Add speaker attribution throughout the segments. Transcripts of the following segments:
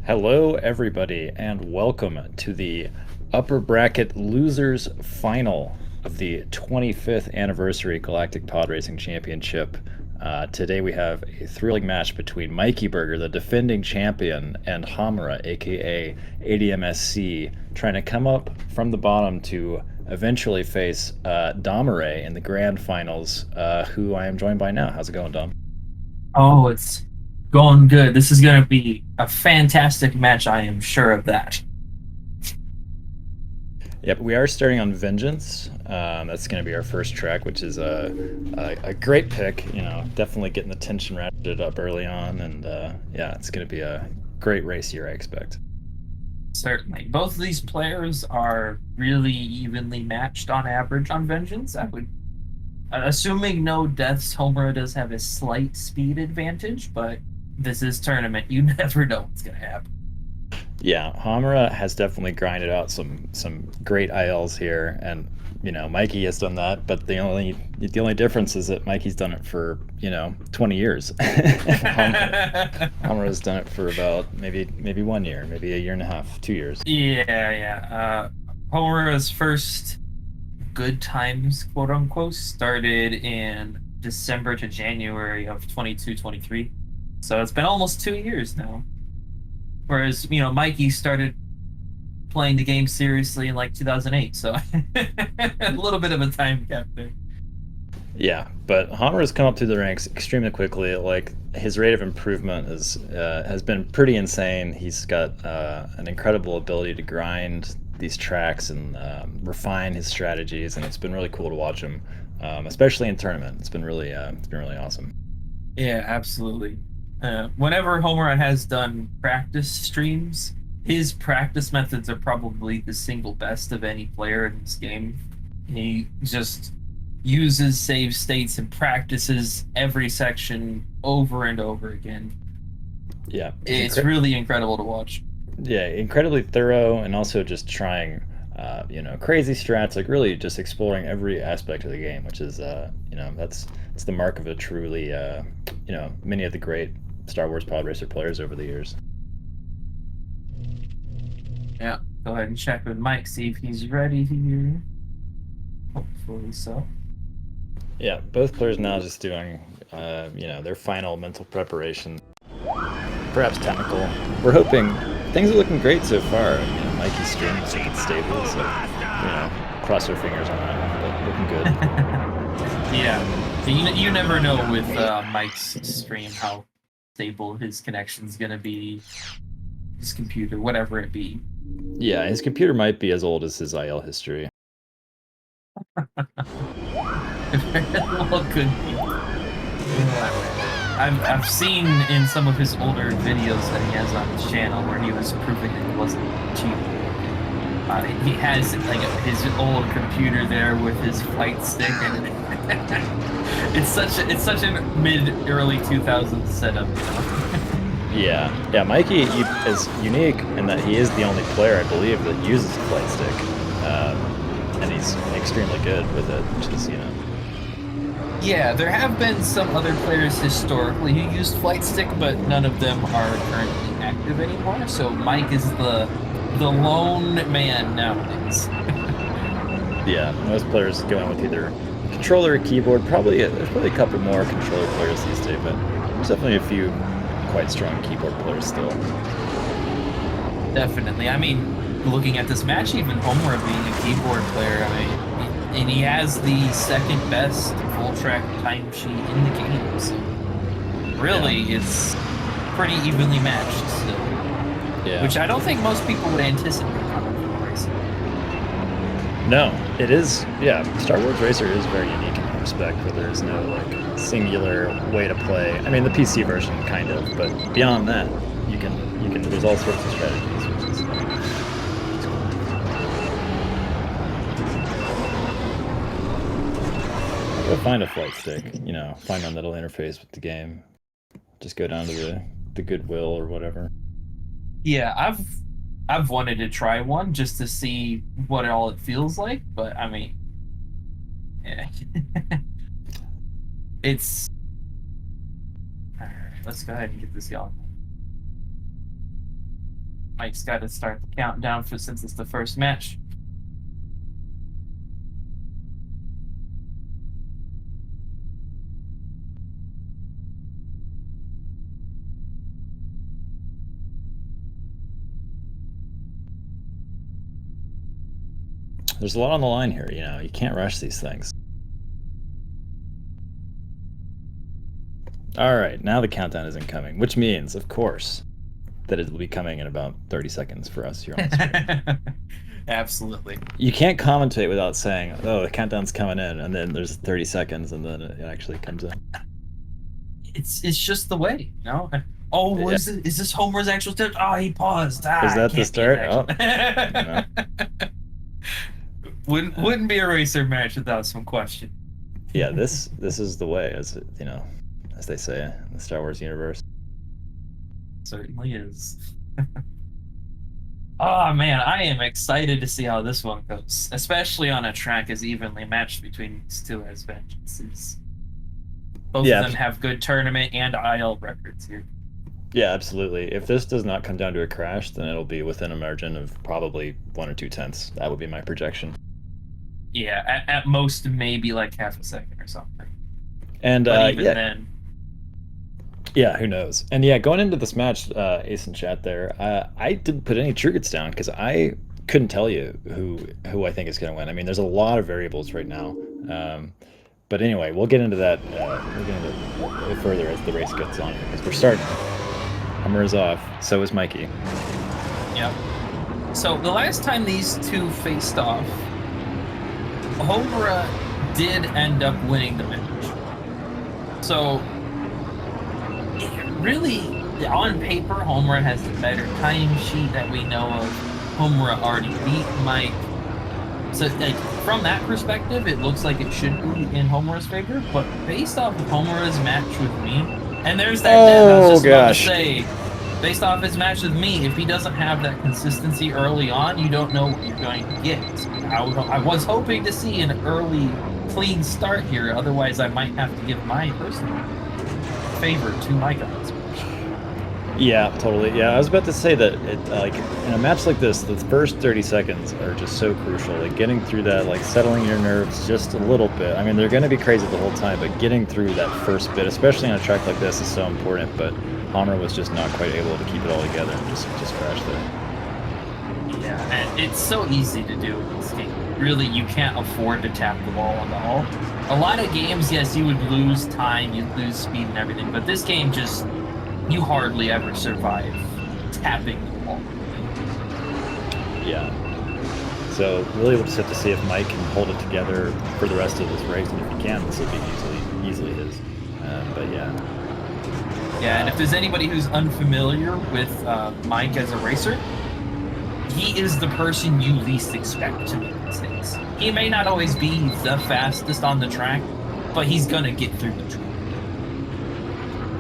Speaker 1: Hello, everybody, and welcome to the upper bracket losers final of the 25th anniversary Galactic Pod Racing Championship. Today we have a thrilling match between Mikeyburger, the defending champion, and Hamura, aka ADMSC, trying to come up from the bottom to eventually face Domare in the grand finals, who I am joined by now. How's it going, Dom?
Speaker 2: Oh, it's going good. This is going to be a fantastic match. I am sure of that.
Speaker 1: Yep, we are starting on Vengeance. That's going to be our first track, which is a great pick. You know, definitely getting the tension ratcheted up early on, and yeah, it's going to be a great race here, I expect.
Speaker 2: Certainly. Both of these players are really evenly matched on average on Vengeance. Assuming no deaths, Homura does have a slight speed advantage, but this is tournament. You never know what's going to happen.
Speaker 1: Yeah, Hamura has definitely grinded out some great ILs here, and you know Mikey has done that. But the only difference is that Mikey's done it for 20 years. Hamura's done it for about maybe 1 year, maybe a year and a half, 2 years.
Speaker 2: Yeah. Homura's first good times, quote unquote, started in December to January of 22-23. So it's been almost 2 years now. Whereas, Mikey started playing the game seriously in like 2008. So a little bit of a time gap there.
Speaker 1: Yeah, but Hamura's come up through the ranks extremely quickly. Like his rate of improvement has been pretty insane. He's got an incredible ability to grind these tracks and refine his strategies, and it's been really cool to watch him, especially in tournament. It's been really awesome.
Speaker 2: Yeah, absolutely. Whenever Homura has done practice streams, his practice methods are probably the single best of any player in this game. He just uses save states and practices every section over and over again.
Speaker 1: Yeah,
Speaker 2: It's really incredible to watch.
Speaker 1: Yeah, incredibly thorough, and also just trying crazy strats, like really just exploring every aspect of the game, which is that's the mark of a truly many of the great Star Wars pod racer players over the years.
Speaker 2: Yeah, go ahead and check with Mike, see if he's ready here. Hopefully so.
Speaker 1: Yeah, both players now just doing their final mental preparation, perhaps technical. We're hoping things are looking great so far. Mikey's stream is looking stable, so cross our fingers on that one, but looking good.
Speaker 2: Yeah, you never know with Mike's stream how stable his connection's gonna be, his computer, whatever it be.
Speaker 1: Yeah, his computer might be as old as his IL history.
Speaker 2: Well, could be. I've seen in some of his older videos that he has on his channel where he was proving that he wasn't cheap. He has like his old computer there with his flight stick, and it's such a mid-early 2000s setup.
Speaker 1: Yeah. Mikey is unique in that he is the only player, I believe, that uses a flight stick, and he's extremely good with it, which is
Speaker 2: Yeah, there have been some other players historically who used flight stick, but none of them are currently active anymore. So Mike is the lone man nowadays.
Speaker 1: Yeah, most players go in with either controller or keyboard. There's probably a couple more controller players these days, but there's definitely a few quite strong keyboard players still.
Speaker 2: Definitely. I mean, looking at this match, even Homura being a keyboard player, and he has the second best full track timesheet in the game. So really, it's pretty evenly matched still.
Speaker 1: Yeah.
Speaker 2: Which I don't think most people would anticipate from racing.
Speaker 1: No, it is. Yeah, Star Wars Racer is very unique in that respect, where there's no like singular way to play. I mean, the PC version kind of, but beyond that, you can. There's all sorts of strategies, which is cool. Go find a flight stick. Find one that'll interface with the game. Just go down to the Goodwill or whatever.
Speaker 2: Yeah, I've wanted to try one just to see what all it feels like, but I mean, yeah. It's all right. Let's go ahead and get this going. Mike's got to start the countdown since it's the first match.
Speaker 1: There's a lot on the line here, you know. You can't rush these things. All right, now the countdown isn't coming, which means, of course, that it will be coming in about 30 seconds for us here on the stream.
Speaker 2: Absolutely.
Speaker 1: You can't commentate without saying, "Oh, the countdown's coming in," and then there's 30 seconds, and then it actually comes in.
Speaker 2: It's just the way, you know. Oh, is this Homer's actual start? Oh, he paused.
Speaker 1: Is that the start? Oh.
Speaker 2: Wouldn't be a racer match without some question.
Speaker 1: Yeah, this is the way, as you know, as they say in the Star Wars universe.
Speaker 2: Certainly is. Oh man, I am excited to see how this one goes, especially on a track as evenly matched between these two as Vengeances. Both of them have good tournament and IL records here.
Speaker 1: Yeah, absolutely. If this does not come down to a crash, then it'll be within a margin of probably 1 or 2 tenths. That would be my projection.
Speaker 2: Yeah, at most maybe like half a second or something.
Speaker 1: And
Speaker 2: but even then.
Speaker 1: Yeah, who knows? And yeah, going into this match, Ace in chat there, I didn't put any triggers down because I couldn't tell you who I think is going to win. I mean, there's a lot of variables right now. But anyway, we'll get into that. We'll get into it further as the race gets on because we're starting. Hummer is off. So is Mikey.
Speaker 2: Yep. So the last time these two faced off, Homura did end up winning the match. So really, on paper, Homura has the better time sheet that we know of. Homura already beat Mike. So like, from that perspective, it looks like it should be in Homura's favor. But based off of Homura's match with me, and there's that I was just about to say, based off his match with me, if he doesn't have that consistency early on, you don't know what you're going to get. I was hoping to see an early, clean start here. Otherwise, I might have to give my personal favor to Mike on this match.
Speaker 1: Yeah, totally. Yeah, I was about to say that like in a match like this, the first 30 seconds are just so crucial. Like getting through that, like settling your nerves just a little bit. I mean, they're going to be crazy the whole time, but getting through that first bit, especially on a track like this, is so important. But Homer was just not quite able to keep it all together and just crashed there.
Speaker 2: Yeah, and it's so easy to do in this game. Really, you can't afford to tap the ball on the hull. A lot of games, yes, you would lose time, you'd lose speed and everything, but this game just, you hardly ever survive tapping the ball.
Speaker 1: Yeah. So really we'll just have to see if Mike can hold it together for the rest of this race, and if he can, this will be easily his. But yeah.
Speaker 2: Yeah, and if there's anybody who's unfamiliar with Mike as a racer, he is the person you least expect to make mistakes. He may not always be the fastest on the track, but he's gonna get through the track.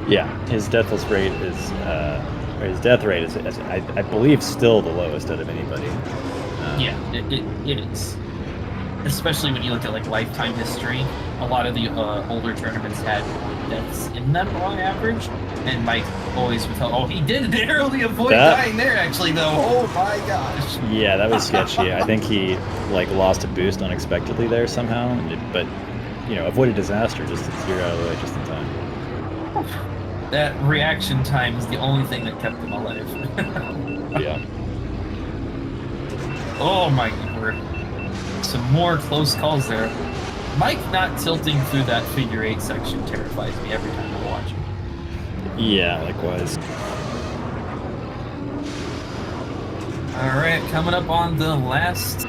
Speaker 1: Yeah, his deathless rate is, or his death rate is, I believe, still the lowest out of anybody.
Speaker 2: Yeah, it is. Especially when you look at like lifetime history, a lot of the older tournaments had deaths in them on average, and Mike always would tell, oh, he did narrowly avoid dying there actually though. Oh my gosh.
Speaker 1: Yeah, that was sketchy. I think he like lost a boost unexpectedly there somehow, but you know, avoided disaster just to clear out of the way just in time.
Speaker 2: That reaction time is the only thing that kept him alive.
Speaker 1: Yeah.
Speaker 2: Oh my word. Some more close calls there. Mike not tilting through that figure 8 section terrifies me every time I watch him.
Speaker 1: Yeah, likewise.
Speaker 2: Alright, coming up on the last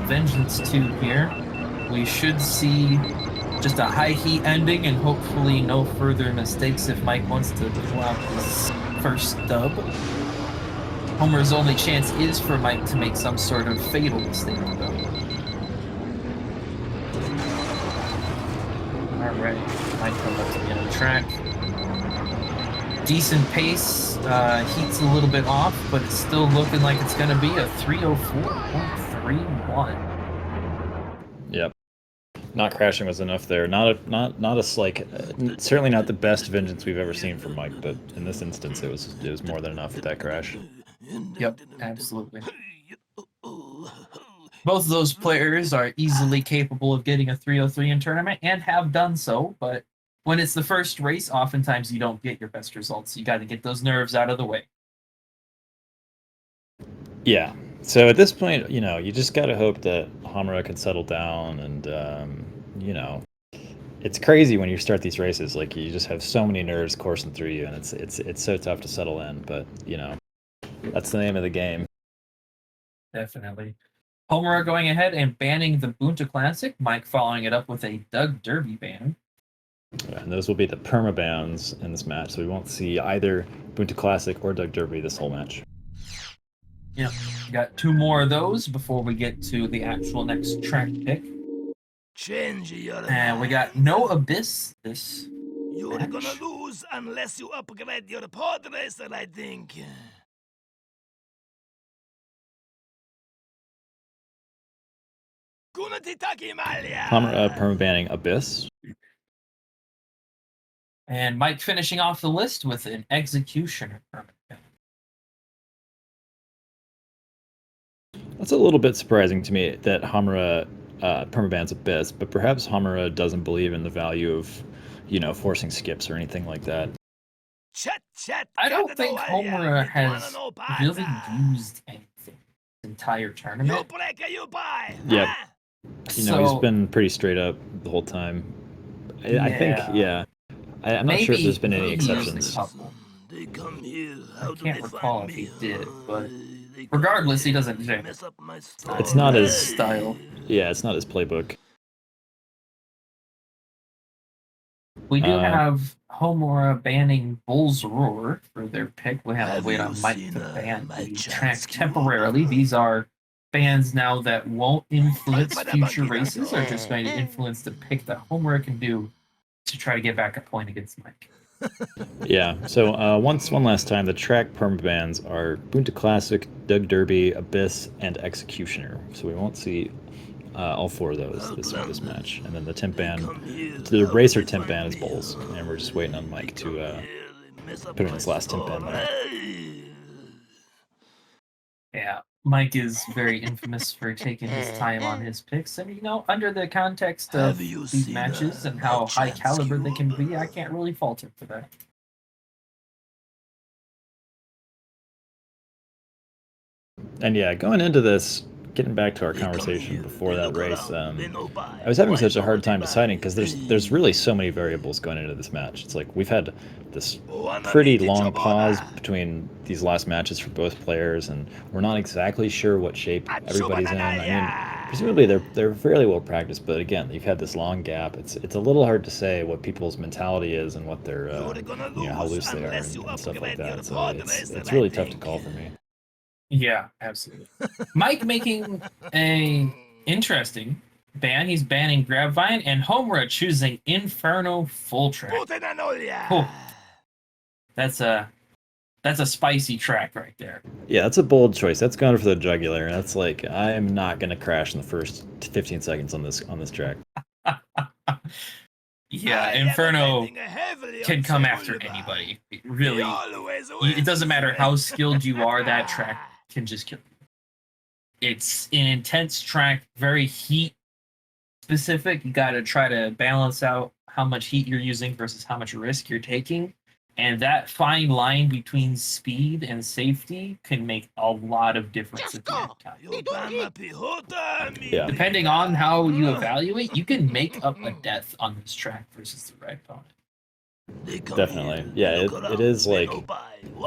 Speaker 2: Vengeance 2 here. We should see just a high heat ending and hopefully no further mistakes if Mike wants to pull out his first dub. Homer's only chance is for Mike to make some sort of fatal mistake though. Alright, Mike comes up to the end of the track. Decent pace, heat's a little bit off, but it's still looking like it's going to be a 304.31.
Speaker 1: Yep. Not crashing was enough there. Not a like, certainly not the best vengeance we've ever seen from Mike, but in this instance, it was more than enough with that crash.
Speaker 2: Yep, absolutely. Both of those players are easily capable of getting a 303 in tournament and have done so, but when it's the first race, oftentimes you don't get your best results. You got to get those nerves out of the way.
Speaker 1: Yeah. So at this point, you just got to hope that Hamura can settle down, and it's crazy when you start these races. Like, you just have so many nerves coursing through you, and it's so tough to settle in. But that's the name of the game.
Speaker 2: Definitely. Homura going ahead and banning the Bunta Classic. Mike following it up with a Doug Derby ban.
Speaker 1: And those will be the perma bans in this match, so we won't see either Bunta Classic or Doug Derby this whole match.
Speaker 2: Yep. Got 2 more of those before we get to the actual next track pick. And we got no Abyss this
Speaker 3: You're
Speaker 2: match.
Speaker 3: gonna lose unless you upgrade your pod racer, I think.
Speaker 1: Hamura perma banning Abyss.
Speaker 2: And Mike finishing off the list with an Executioner perma ban.
Speaker 1: That's a little bit surprising to me that Hamura permabans Abyss, but perhaps Hamura doesn't believe in the value of, forcing skips or anything like that.
Speaker 2: I don't think Homura has really used anything this entire tournament.
Speaker 1: Yep. He's been pretty straight up the whole time. I think, I'm not sure if there's been any exceptions.
Speaker 2: I can't recall if he did, but regardless, he doesn't jam.
Speaker 1: It's not his
Speaker 2: style.
Speaker 1: Yeah, it's not his playbook.
Speaker 2: We do have Homura banning Bull's Roar for their pick. We have to wait on Mike to ban the track temporarily. These are bans now that won't influence future races, or just going to influence the pick that Homura can do to try to get back a point against Mike.
Speaker 1: Yeah, so one last time, the track permabans are Bunta Classic, Doug Derby, Abyss, and Executioner. So we won't see all 4 of those this match. And then the temp ban, the racer temp ban is Bulls, and we're just waiting on Mike to put in his last temp ban there.
Speaker 2: Yeah, Mike is very infamous for taking his time on his picks, and under the context of these matches and how high caliber they can be, I can't really fault him for that.
Speaker 1: And yeah, going into this, getting back to our conversation before that race, I was having such a hard time deciding because there's really so many variables going into this match. It's like we've had this pretty long pause between these last matches for both players, and we're not exactly sure what shape everybody's in. I mean, presumably they're fairly well practiced, but again, you've had this long gap. It's a little hard to say what people's mentality is and what their how loose they are and stuff like that. So it's really tough to call for me.
Speaker 2: Yeah, absolutely. Mike making a interesting ban. He's banning Grabvine, and Homura choosing Inferno Full Track. Cool. That's a spicy track right there.
Speaker 1: Yeah, that's a bold choice. That's going for the jugular. That's like, I am not going to crash in the first 15 seconds on this track.
Speaker 2: Yeah, Inferno can come after anybody. Really, it doesn't matter how skilled you are. That track can just kill you. It's an intense track, very heat specific. You got to try to balance out how much heat you're using versus how much risk you're taking. And that fine line between speed and safety can make a lot of difference at the end time.
Speaker 1: Yeah.
Speaker 2: Depending on how you evaluate, you can make up a death on this track versus the right opponent.
Speaker 1: Definitely. Yeah, it is like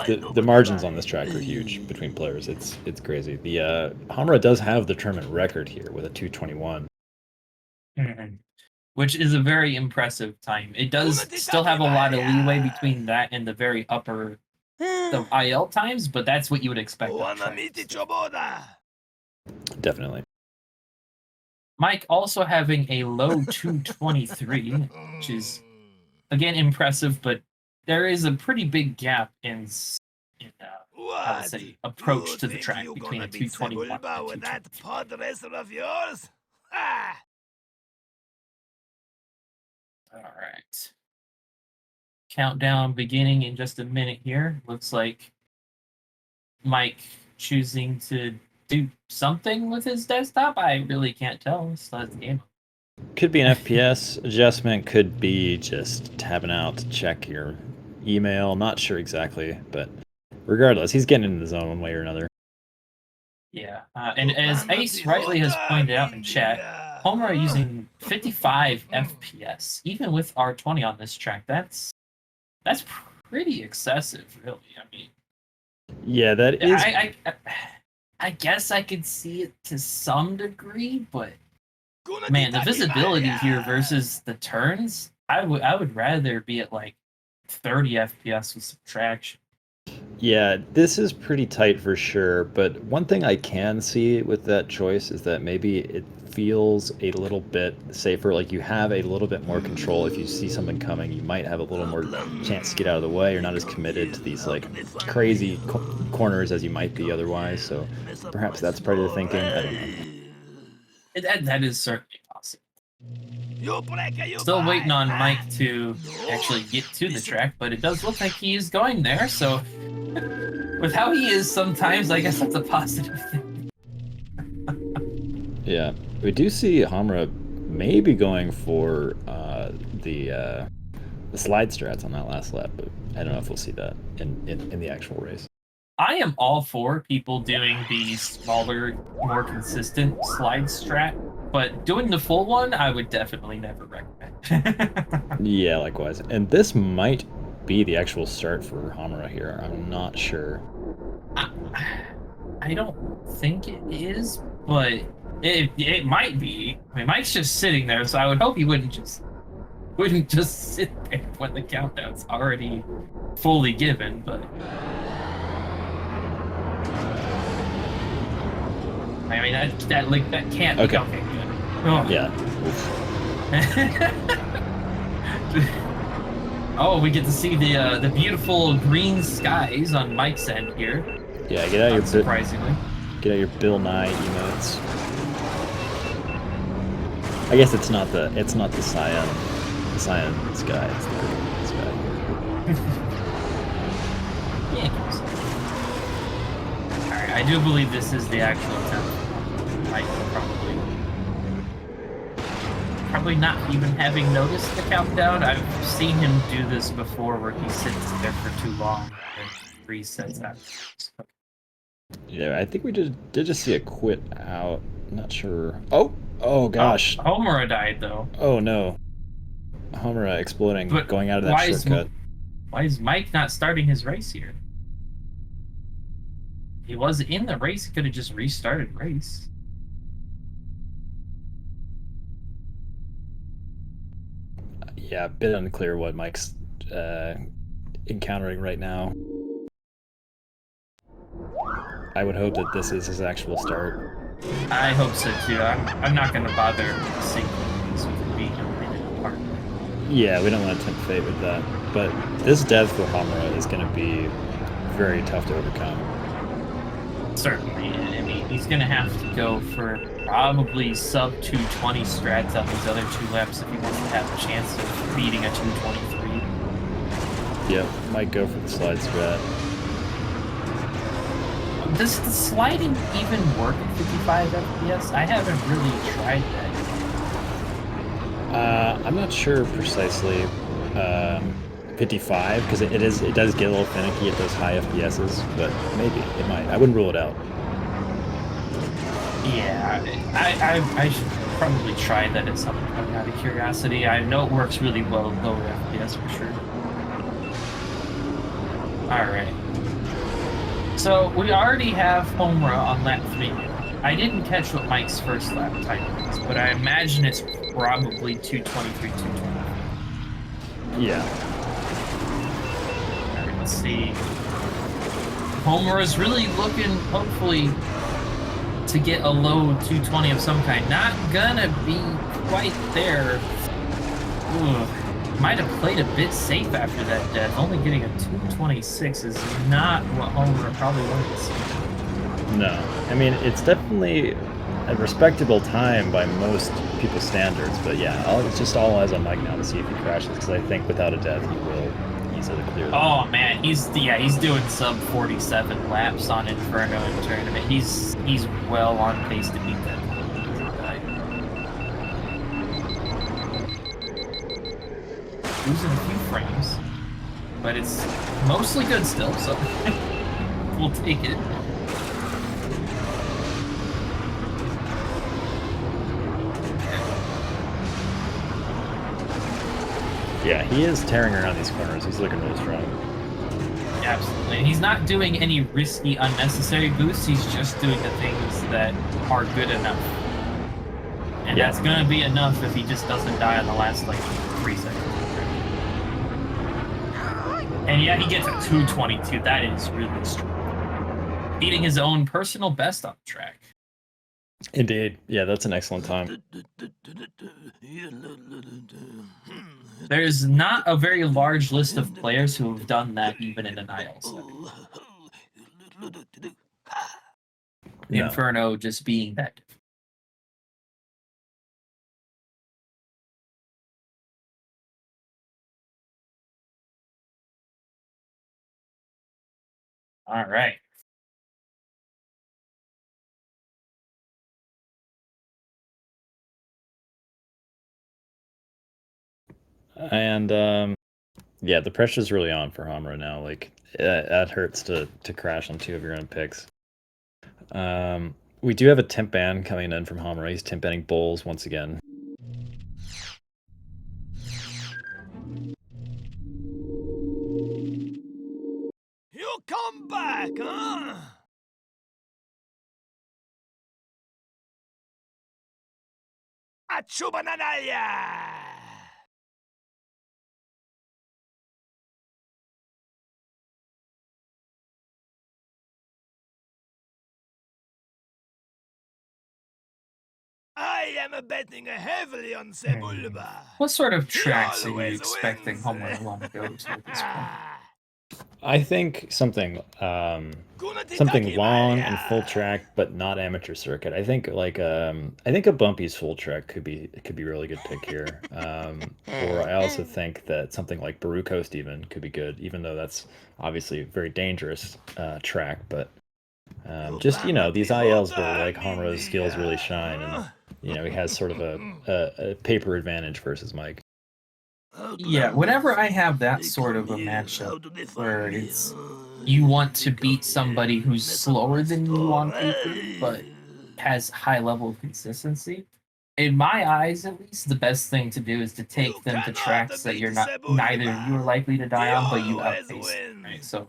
Speaker 1: the margins on this track are huge between players. It's crazy. The Hamura does have the tournament record here with a 2:21.
Speaker 2: Mm-hmm. Which is a very impressive time. It does still have a lot of leeway between that and the very upper the IL times, but that's what you would expect.
Speaker 1: Definitely.
Speaker 2: Mike also having a low 223, which is again impressive, but there is a pretty big gap in I would say approach to the track between a 221 and a 223. All right. Countdown beginning in just a minute here. Looks like Mike choosing to do something with his desktop. I really can't tell. Still has the game.
Speaker 1: Could be an FPS adjustment, could be just tabbing out to check your email. Not sure exactly, but regardless, he's getting into the zone one way or another.
Speaker 2: Yeah, and as Ace rightly has pointed out in chat, Homura using 55 FPS, even with R20 on this track. That's pretty excessive, really. I mean,
Speaker 1: yeah, that is.
Speaker 2: I guess I could see it to some degree, but man, the visibility here versus the turns, I would rather be at like 30 FPS with subtraction.
Speaker 1: Yeah, this is pretty tight for sure, but one thing I can see with that choice is that maybe it feels a little bit safer, like you have a little bit more control. If you see something coming, you might have a little more chance to get out of the way. You're not as committed to these like crazy corners as you might be otherwise, so perhaps that's part of the thinking. I don't know.
Speaker 2: That is certainly possible. Still waiting on Mike to actually get to the track, but it does look like he is going there, so with how he is sometimes, I guess that's a positive thing.
Speaker 1: Yeah, we do see Hamra maybe going for the slide strats on that last lap, but I don't know if we'll see that in the actual race.
Speaker 2: I am all for people doing the smaller, more consistent slide strat, but doing the full one, I would definitely never recommend.
Speaker 1: Yeah, likewise. And this might be the actual start for Hamra here. I'm not sure.
Speaker 2: I don't think it is, but it might be. I mean, Mike's just sitting there, so I would hope he wouldn't just sit there when the countdown's already fully given, but I mean that can't be okay good. Oh.
Speaker 1: Yeah.
Speaker 2: Oh, we get to see the beautiful green skies on Mike's end here.
Speaker 1: Yeah, get out
Speaker 2: surprisingly.
Speaker 1: Get out your Bill Nye emotes. I guess it's not the cyan sky, it's the green sky.
Speaker 2: Yeah. Alright, I do believe this is the actual attempt. Mike probably not even having noticed the countdown. I've seen him do this before where he sits there for too long and resets afterwards.
Speaker 1: Yeah, I think we did just see a quit out. Not sure. Oh gosh.
Speaker 2: Homura died though.
Speaker 1: Oh no. Homura exploding, but going out of that shortcut.
Speaker 2: Why is Mike not starting his race here? He was in the race. He could have just restarted race.
Speaker 1: Yeah, a bit unclear what Mike's encountering right now. I would hope that this is his actual start.
Speaker 2: I hope so too. I'm not going to bother syncing these with being a part.
Speaker 1: Yeah, we don't want to tempt fate with that. But this death for Hamura is going to be very tough to overcome.
Speaker 2: Certainly. I mean, he's going to have to go for probably sub 220 strats on these other 2 laps if he wants to have a chance of beating a 223.
Speaker 1: Yep, might go for the slide strat.
Speaker 2: Does the sliding even work at 55 FPS? I haven't really tried that.
Speaker 1: I'm not sure precisely. 55, because it does get a little finicky at those high FPSs, but maybe it might. I wouldn't rule it out.
Speaker 2: Yeah, I should probably try that at some point out of curiosity. I know it works really well at lower FPS for sure. Alright. So we already have Homura on lap 3. I didn't catch what Mike's first lap time was, but I imagine it's probably 223, 220.
Speaker 1: Yeah.
Speaker 2: Alright, let's see. Homura's really looking, hopefully, to get a low 220 of some kind. Not gonna be quite there. Ooh. Might have played a bit safe after that death. Only getting a 226 is not what Homer probably wanted to see.
Speaker 1: No. I mean, it's definitely a respectable time by most people's standards, but yeah, it's just all eyes on Mike now to see if he crashes, because I think without a death he will to clear that.
Speaker 2: Oh man, he's doing sub 47 laps on Inferno in tournament. He's well on pace to beat that. Losing a few frames, but it's mostly good still, so we'll take it.
Speaker 1: Yeah, he is tearing around these corners. He's looking really strong.
Speaker 2: Absolutely. And he's not doing any risky, unnecessary boosts. He's just doing the things that are good enough. And that's going to be enough if he just doesn't die in the last, like, 3 seconds. And yeah, he gets a 222. That is really strong. Beating his own personal best on the track.
Speaker 1: Indeed. Yeah, that's an excellent time.
Speaker 2: There's not a very large list of players who have done that even in an IL setting.
Speaker 1: No.
Speaker 2: Inferno just being that. All right.
Speaker 1: And yeah, the pressure's really on for Hamra now. Like that hurts to crash on 2 of your own picks. We do have a temp ban coming in from Hamra. He's temp banning Bulls once again.
Speaker 3: You come back, huh? Achubananaya! I am betting heavily on Sebulba.
Speaker 2: What sort of tracks are you expecting Homer to want to go to at this point?
Speaker 1: I think something long and full track, but not amateur circuit. I think like I think a Bumpy's full track could be a really good pick here. Or I also think that something like Baru Coast even could be good, even though that's obviously a very dangerous track. But just these ILs where like Hamra's skills really shine, and he has sort of a paper advantage versus Mike.
Speaker 2: Yeah, whenever I have that sort of a matchup where it's you want to beat somebody who's slower than you on paper, but has high level of consistency, in my eyes at least, the best thing to do is to take them to tracks that neither you are likely to die on, but you outpace them, right? So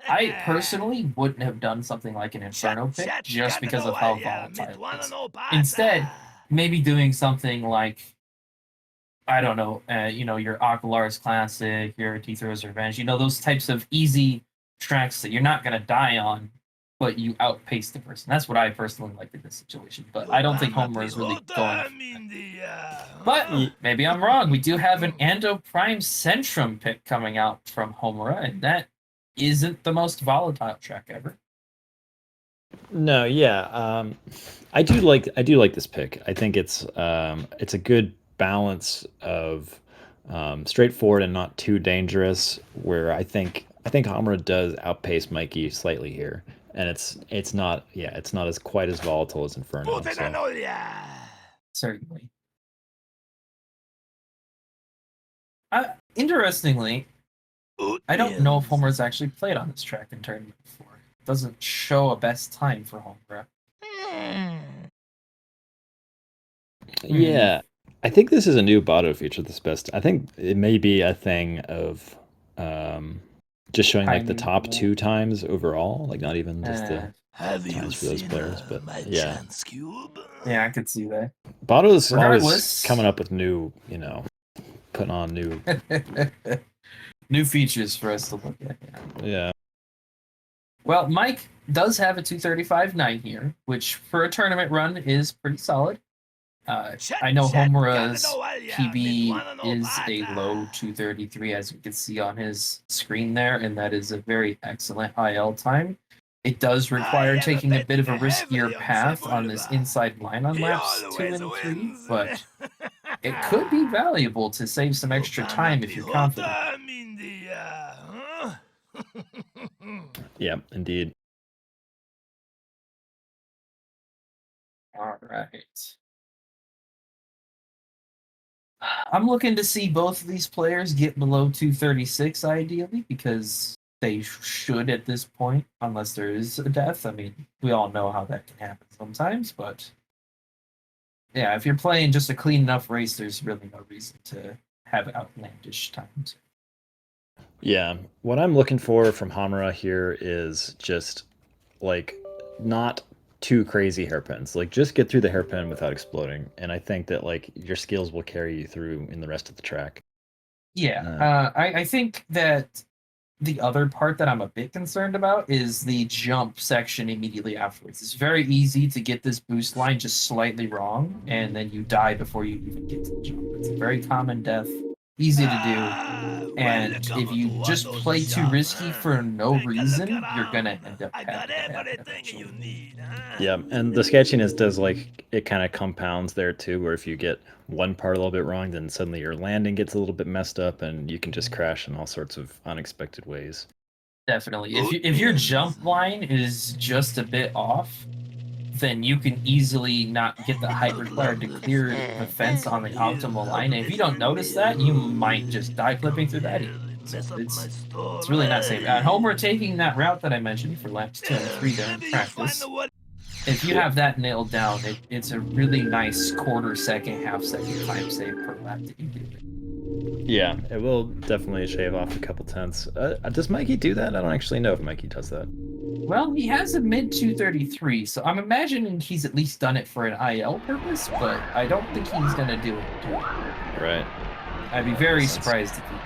Speaker 2: I personally wouldn't have done something like an Inferno pick just because of how volatile it is. Instead, maybe doing something like, I don't know, your Aqualar's Classic, your Tithro's Revenge, those types of easy tracks that you're not going to die on, but you outpace the person. That's what I personally like in this situation, but I don't think Homer is really going. But maybe I'm wrong. We do have an Ando Prime Centrum pick coming out from Homura, and that isn't the most volatile track ever.
Speaker 1: No, yeah, I do like this pick. I think it's a good balance of straightforward and not too dangerous, where I think Hamra does outpace Mikey slightly here, and it's not as quite as volatile as Inferno. So.
Speaker 2: Certainly. Interestingly, I don't know if Homer's actually played on this track in tournament before. It doesn't show a best time for Homer.
Speaker 1: Yeah. I think this is a new Botto feature that's best. I think it may be a thing of just showing like the top 2 times overall, like not even just the times for those players. But yeah.
Speaker 2: Yeah, I could see that.
Speaker 1: Botto's always coming up with new, putting on new
Speaker 2: new features for us to look at.
Speaker 1: Yeah.
Speaker 2: Well, Mike does have a 235.9 here, which for a tournament run is pretty solid. I know Homura's PB is a low 233, as you can see on his screen there, and that is a very excellent IL time. It does require taking a bit of a riskier path on this inside line on laps 2 and 3, but it could be valuable to save some extra time if you're confident.
Speaker 1: Yeah, indeed.
Speaker 2: All right. I'm looking to see both of these players get below 236 ideally because they should at this point, unless there is a death. I mean, we all know how that can happen sometimes, but yeah, if you're playing just a clean enough race, there's really no reason to have outlandish times.
Speaker 1: Yeah, what I'm looking for from Hamura here is just like not too crazy hairpins. Like just get through the hairpin without exploding, and I think that like your skills will carry you through in the rest of the track.
Speaker 2: Yeah, I think that the other part that I'm a bit concerned about is the jump section immediately afterwards. It's very easy to get this boost line just slightly wrong, and then you die before you even get to the jump. It's a very common death, easy to do, and if you just play too risky for no reason, you're gonna end up having that happen eventually.
Speaker 1: Yeah, and the sketchiness does like it kind of compounds there too, where if you get one part a little bit wrong, then suddenly your landing gets a little bit messed up, and you can just crash in all sorts of unexpected ways.
Speaker 2: Definitely. If your jump line is just a bit off, then you can easily not get the height required to clear the fence on the optimal line. And if you don't notice that, you might just die clipping through that. So it's really not safe. At home, we're taking that route that I mentioned for laps 2 and 3 there in practice. If you have that nailed down, it's a really nice quarter second, half second time save per lap that you do.
Speaker 1: Yeah, it will definitely shave off a couple tenths. Does Mikey do that? I don't actually know if Mikey does that.
Speaker 2: Well, he has a mid 233, so I'm imagining he's at least done it for an IL purpose, but I don't think he's going to do it.
Speaker 1: Right.
Speaker 2: I'd be very surprised if he did.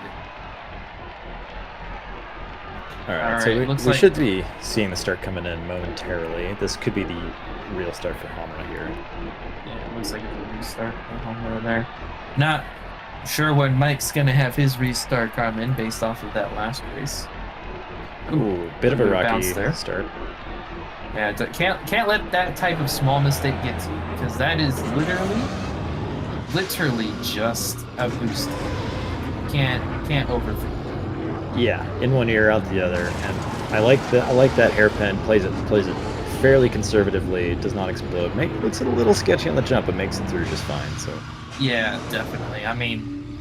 Speaker 1: All right, so we should be seeing the start coming in momentarily. This could be the real start for Hamura here.
Speaker 2: Yeah, it looks like it's a restart for Hamura there. Not sure when Mike's going to have his restart come in based off of that last race.
Speaker 1: Ooh, bit of a rocky start.
Speaker 2: Yeah, can't let that type of small mistake get to you, because that is literally just a boost. Can't overthink.
Speaker 1: Yeah, in one ear, out the other, and I like that hairpin. Plays it fairly conservatively. Does not explode. Looks a little sketchy on the jump, but makes it through just fine. So.
Speaker 2: Yeah, definitely. I mean,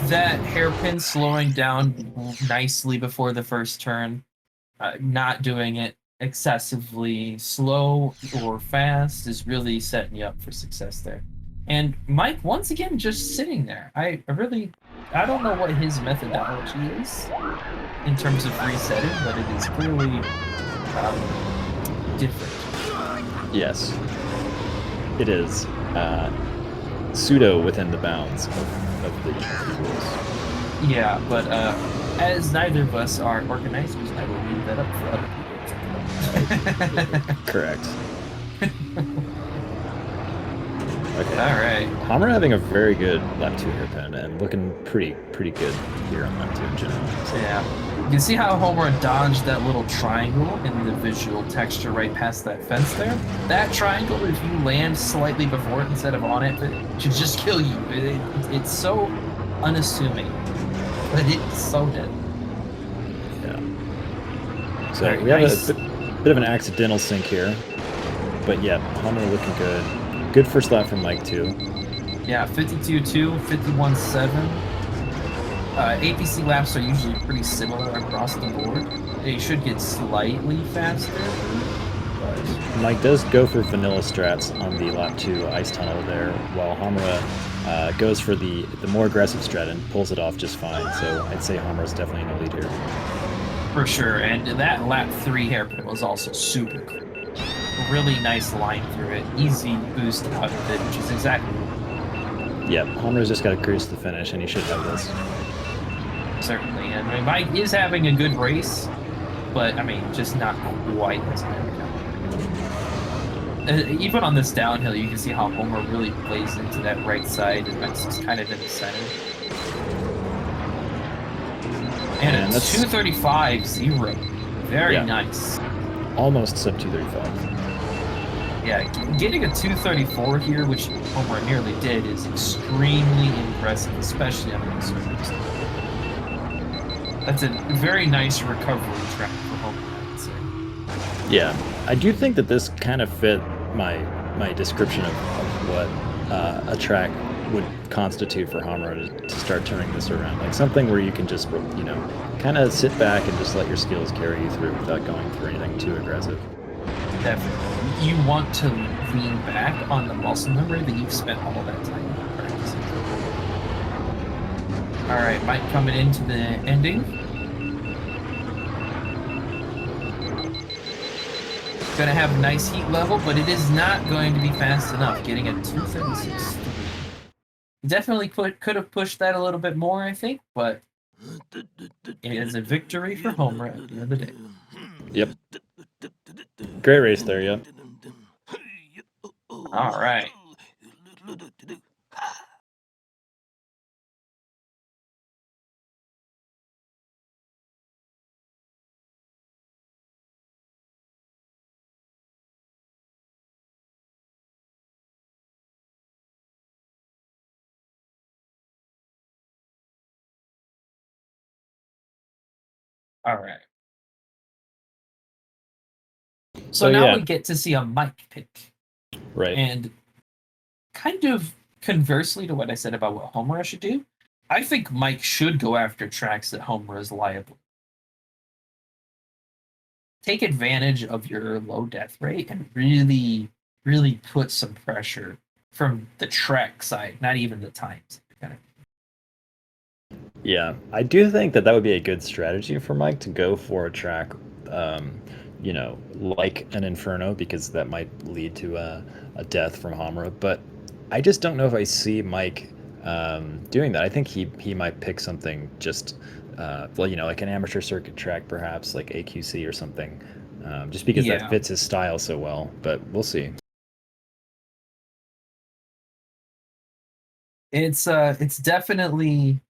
Speaker 2: that hairpin slowing down nicely before the first turn, not doing it excessively slow or fast is really setting you up for success there. And Mike, once again, just sitting there. I don't know what his methodology is in terms of resetting, but it is clearly different.
Speaker 1: Yes, it is. Pseudo within the bounds of the rules.
Speaker 2: Yeah, but as neither of us are organizers, I will leave that up for other people.
Speaker 1: Correct. Okay.
Speaker 2: All right.
Speaker 1: Hamura having a very good lap 2 hairpin and looking pretty good here on lap 2 in general. So.
Speaker 2: Yeah. You can see how Hamura dodged that little triangle in the visual texture right past that fence there. That triangle, if you land slightly before it instead of on it, it should just kill you. It's so unassuming, but it's so dead.
Speaker 1: Yeah. So we have a bit of an accidental sync here, but yeah, Hamura looking good. Good first lap from Mike too.
Speaker 2: Yeah, 52.2, 51.7. APC laps are usually pretty similar across the board. They should get slightly faster. But
Speaker 1: Mike does go for vanilla strats on the lap 2 ice tunnel there, while Hamura goes for the more aggressive strat and pulls it off just fine. So I'd say Hamura's definitely in the lead here.
Speaker 2: For sure, and that lap 3 hairpin was also super cool. Really nice line through it, easy boost out of it, which is exactly.
Speaker 1: Yeah, Hamura's just got to cruise to the finish, and he should have this.
Speaker 2: Certainly, and I mean, Mike is having a good race, but I mean, just not quite as good. Even on this downhill, you can see how Homer really plays into that right side, and that's just kind of in the center. And it's 235.0. Very nice.
Speaker 1: Almost sub 235.
Speaker 2: Yeah, getting a 234 here, which Homer nearly did, is extremely impressive, especially under the circumstances. That's a very nice recovery track for Homer, I would say.
Speaker 1: Yeah, I do think that this kind of fit my description of what a track would constitute for Hamra to start turning this around. Like something where you can just, you know, kind of sit back and just let your skills carry you through without going through anything too aggressive.
Speaker 2: Definitely. You want to lean back on the muscle memory that you've spent all that time practicing. All right, Mike coming into the ending. Gonna have a nice heat level, but it is not going to be fast enough. Getting a 236. Definitely could have pushed that a little bit more, I think, but it is a victory for Homer at the end of the day.
Speaker 1: Yep. Great race there, yep.
Speaker 2: All right. All right. So now
Speaker 1: yeah.
Speaker 2: we get to see a Mike pick.
Speaker 1: Right.
Speaker 2: And kind of conversely to what I said about what Homura should do, I think Mike should go after tracks that Homura is liable. Take advantage of your low death rate and really, really put some pressure from the track side, not even the times.
Speaker 1: Yeah, I do think that would be a good strategy for Mike to go for a track, you know, like an Inferno, because that might lead to a death from Hamra. But I just don't know if I see Mike doing that. I think he might pick something just, well, you know, like an amateur circuit track, perhaps like AQC or something, just because that fits his style so well. But we'll see.
Speaker 2: It's definitely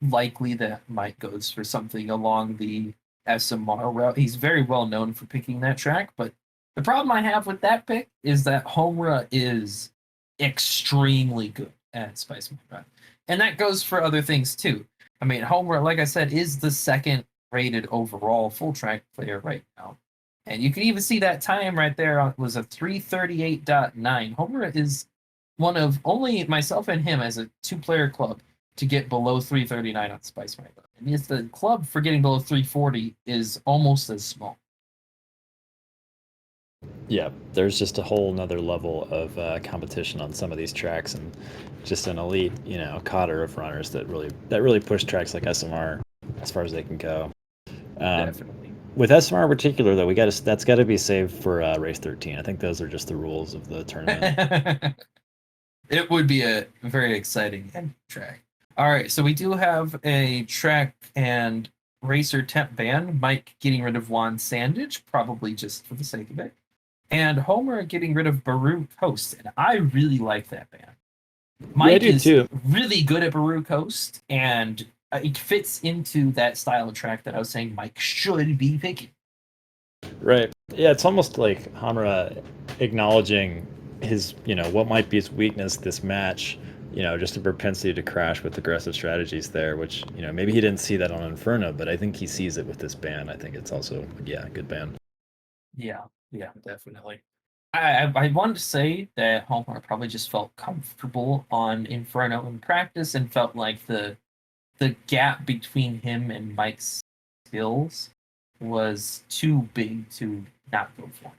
Speaker 2: likely that Mike goes for something along the SMR route. He's very well known for picking that track, but the problem I have with that pick is that Homura is extremely good at Spice Mode. And that goes for other things too. I mean, Homura, like I said, is the second rated overall full track player right now. And you can even see that time right there was a 338.9. Homura is one of only myself and him as a two-player club to get below 339 on Spice Mode. And yes, the club for getting below 340 is almost as small.
Speaker 1: Yeah, there's just a whole nother level of competition on some of these tracks, and just an elite, you know, cadre of runners that really push tracks like SMR as far as they can go.
Speaker 2: Definitely.
Speaker 1: With SMR in particular, though, that's got to be saved for race 13. I think those are just the rules of the tournament.
Speaker 2: It would be a very exciting end track. All right, so we do have a track and racer temp ban. Mike getting rid of Juan Sandage, probably just for the sake of it. And Homer getting rid of Baru Coast. And I really like that ban. Mike is
Speaker 1: too.
Speaker 2: really good at Baru Coast, and it fits into that style of track that I was saying Mike should be picking.
Speaker 1: Right. Yeah, it's almost like Hamra acknowledging his, you know, what might be his weakness this match, you know, just a propensity to crash with aggressive strategies there, which, you know, maybe he didn't see that on Inferno, but I think he sees it with this ban. I think it's also, yeah, a good ban.
Speaker 2: Yeah, definitely. I wanted to say that Homer probably just felt comfortable on Inferno in practice and felt like the gap between him and Mike's skills was too big to not go for.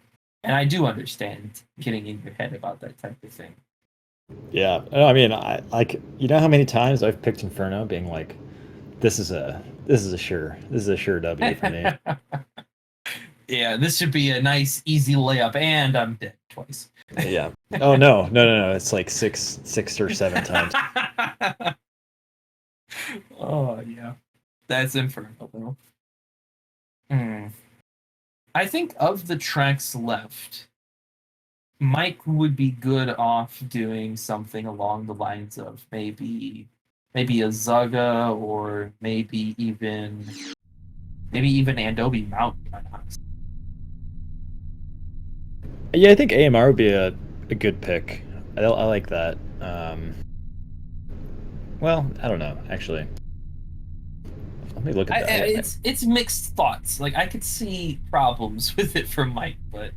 Speaker 2: And I do understand getting in your head about that type of thing.
Speaker 1: Yeah, I mean, I like, you know how many times I've picked Inferno, being like, this is a sure W for me.
Speaker 2: Yeah, this should be a nice easy layup, and I'm dead twice.
Speaker 1: Yeah. Oh no, it's like six or seven times.
Speaker 2: Oh yeah, that's Inferno though. I think of the tracks left, Mike would be good off doing something along the lines of maybe a Zaga, or maybe even Andobi Mountain.
Speaker 1: Yeah, I think AMR would be a good pick. I like that. Well, I don't know, actually. Let me look at that.
Speaker 2: It's mixed thoughts. Like, I could see problems with it from Mike, but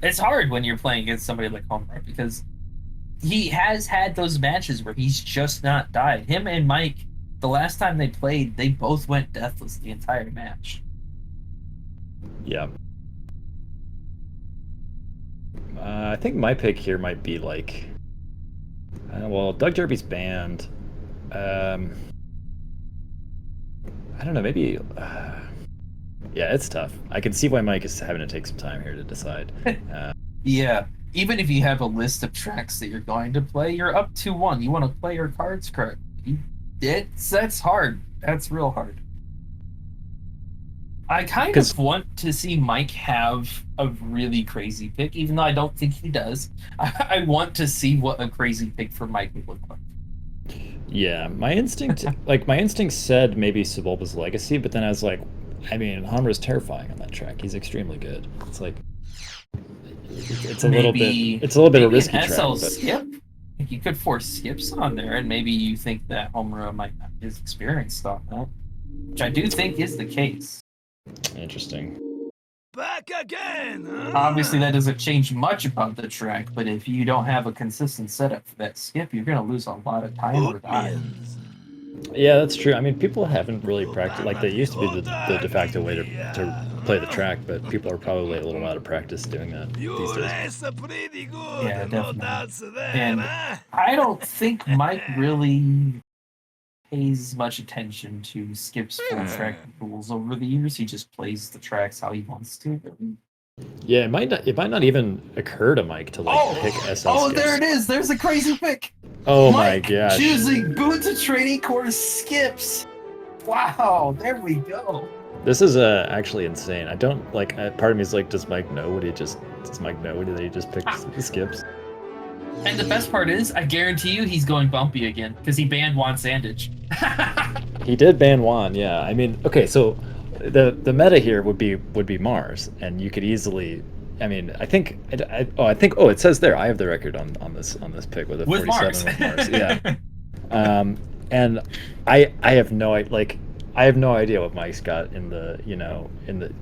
Speaker 2: it's hard when you're playing against somebody like Homer because he has had those matches where he's just not died. Him and Mike, the last time they played, they both went deathless the entire match.
Speaker 1: Yeah. I think my pick here might be like, well, Doug Derby's banned. I don't know, maybe. Yeah, it's tough. I can see why Mike is having to take some time here to decide.
Speaker 2: Yeah, even if you have a list of tracks that you're going to play, you're up 2-1. You want to play your cards correct. That's hard. That's real hard. I kind of want to see Mike have a really crazy pick, even though I don't think he does. I want to see what a crazy pick for Mike would look like.
Speaker 1: Yeah, my instinct said maybe Sebulba's Legacy, but then I was like, I mean, Homer is terrifying on that track. He's extremely good. It's like it's a little bit a risky track. But...
Speaker 2: skip. You could force skips on there, and maybe you think that Homer might not be as experienced on that, which I do think is the case.
Speaker 1: Interesting.
Speaker 3: Back again. Huh?
Speaker 2: Obviously, that doesn't change much about the track, but if you don't have a consistent setup for that skip, you're going to lose a lot of time or time.
Speaker 1: Yeah, that's true. I mean, people haven't really practiced like they used to be the de facto way to play the track, but people are probably a little out of practice doing that these days.
Speaker 2: Yeah, definitely. And I don't think Mike really pays much attention to skips for track rules over the years. He just plays the tracks how he wants to.
Speaker 1: Yeah, it might not even occur to Mike to like pick SL
Speaker 2: Oh,
Speaker 1: skips.
Speaker 2: there it is. There's a crazy pick.
Speaker 1: Oh
Speaker 2: Mike
Speaker 1: my gosh.
Speaker 2: Choosing boot to training course skips. Wow, there we go.
Speaker 1: This is actually insane. I don't like. Part of me is like, does Mike know that he just picked the skips?
Speaker 2: And the best part is, I guarantee you, he's going bumpy again because he banned Juan Sandage.
Speaker 1: He did ban Juan, yeah. I mean, okay, so the meta here would be Mars, and you could easily. I mean, I think it says there. I have the record on this pick with a 47
Speaker 2: Mars.
Speaker 1: with Mars. Yeah. And I have no idea what Mike's got in the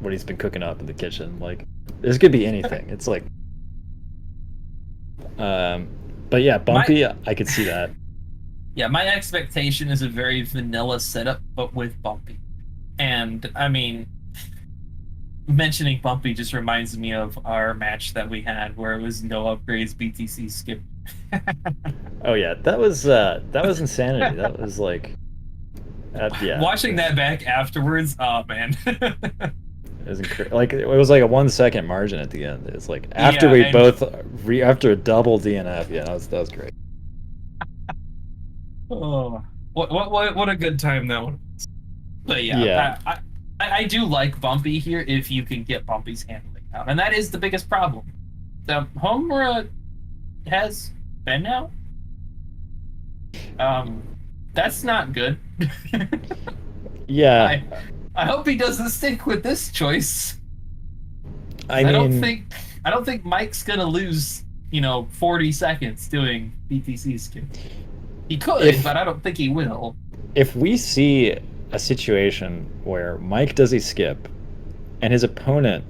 Speaker 1: what he's been cooking up in the kitchen. Like, this could be anything. It's like, but yeah, bumpy. I could see that.
Speaker 2: Yeah, my expectation is a very vanilla setup, but with bumpy. And I mean, mentioning bumpy just reminds me of our match that we had where it was no upgrades, BTC skip.
Speaker 1: Oh yeah, that was insanity. That was like, yeah.
Speaker 2: Watching that back afterwards, oh man.
Speaker 1: It was like it was like a 1 second margin at the end. It's like after after a double DNF. Yeah, that was great.
Speaker 2: Oh, what a good time that one was. But yeah. I do like bumpy here if you can get bumpy's handling out, and that is the biggest problem. The Homura has been now. That's not good.
Speaker 1: Yeah.
Speaker 2: I hope he doesn't stick with this choice.
Speaker 1: I
Speaker 2: don't think Mike's gonna lose 40 seconds doing BTC skip. He could, but I don't think he will.
Speaker 1: If we see a situation where Mike does a skip and his opponent,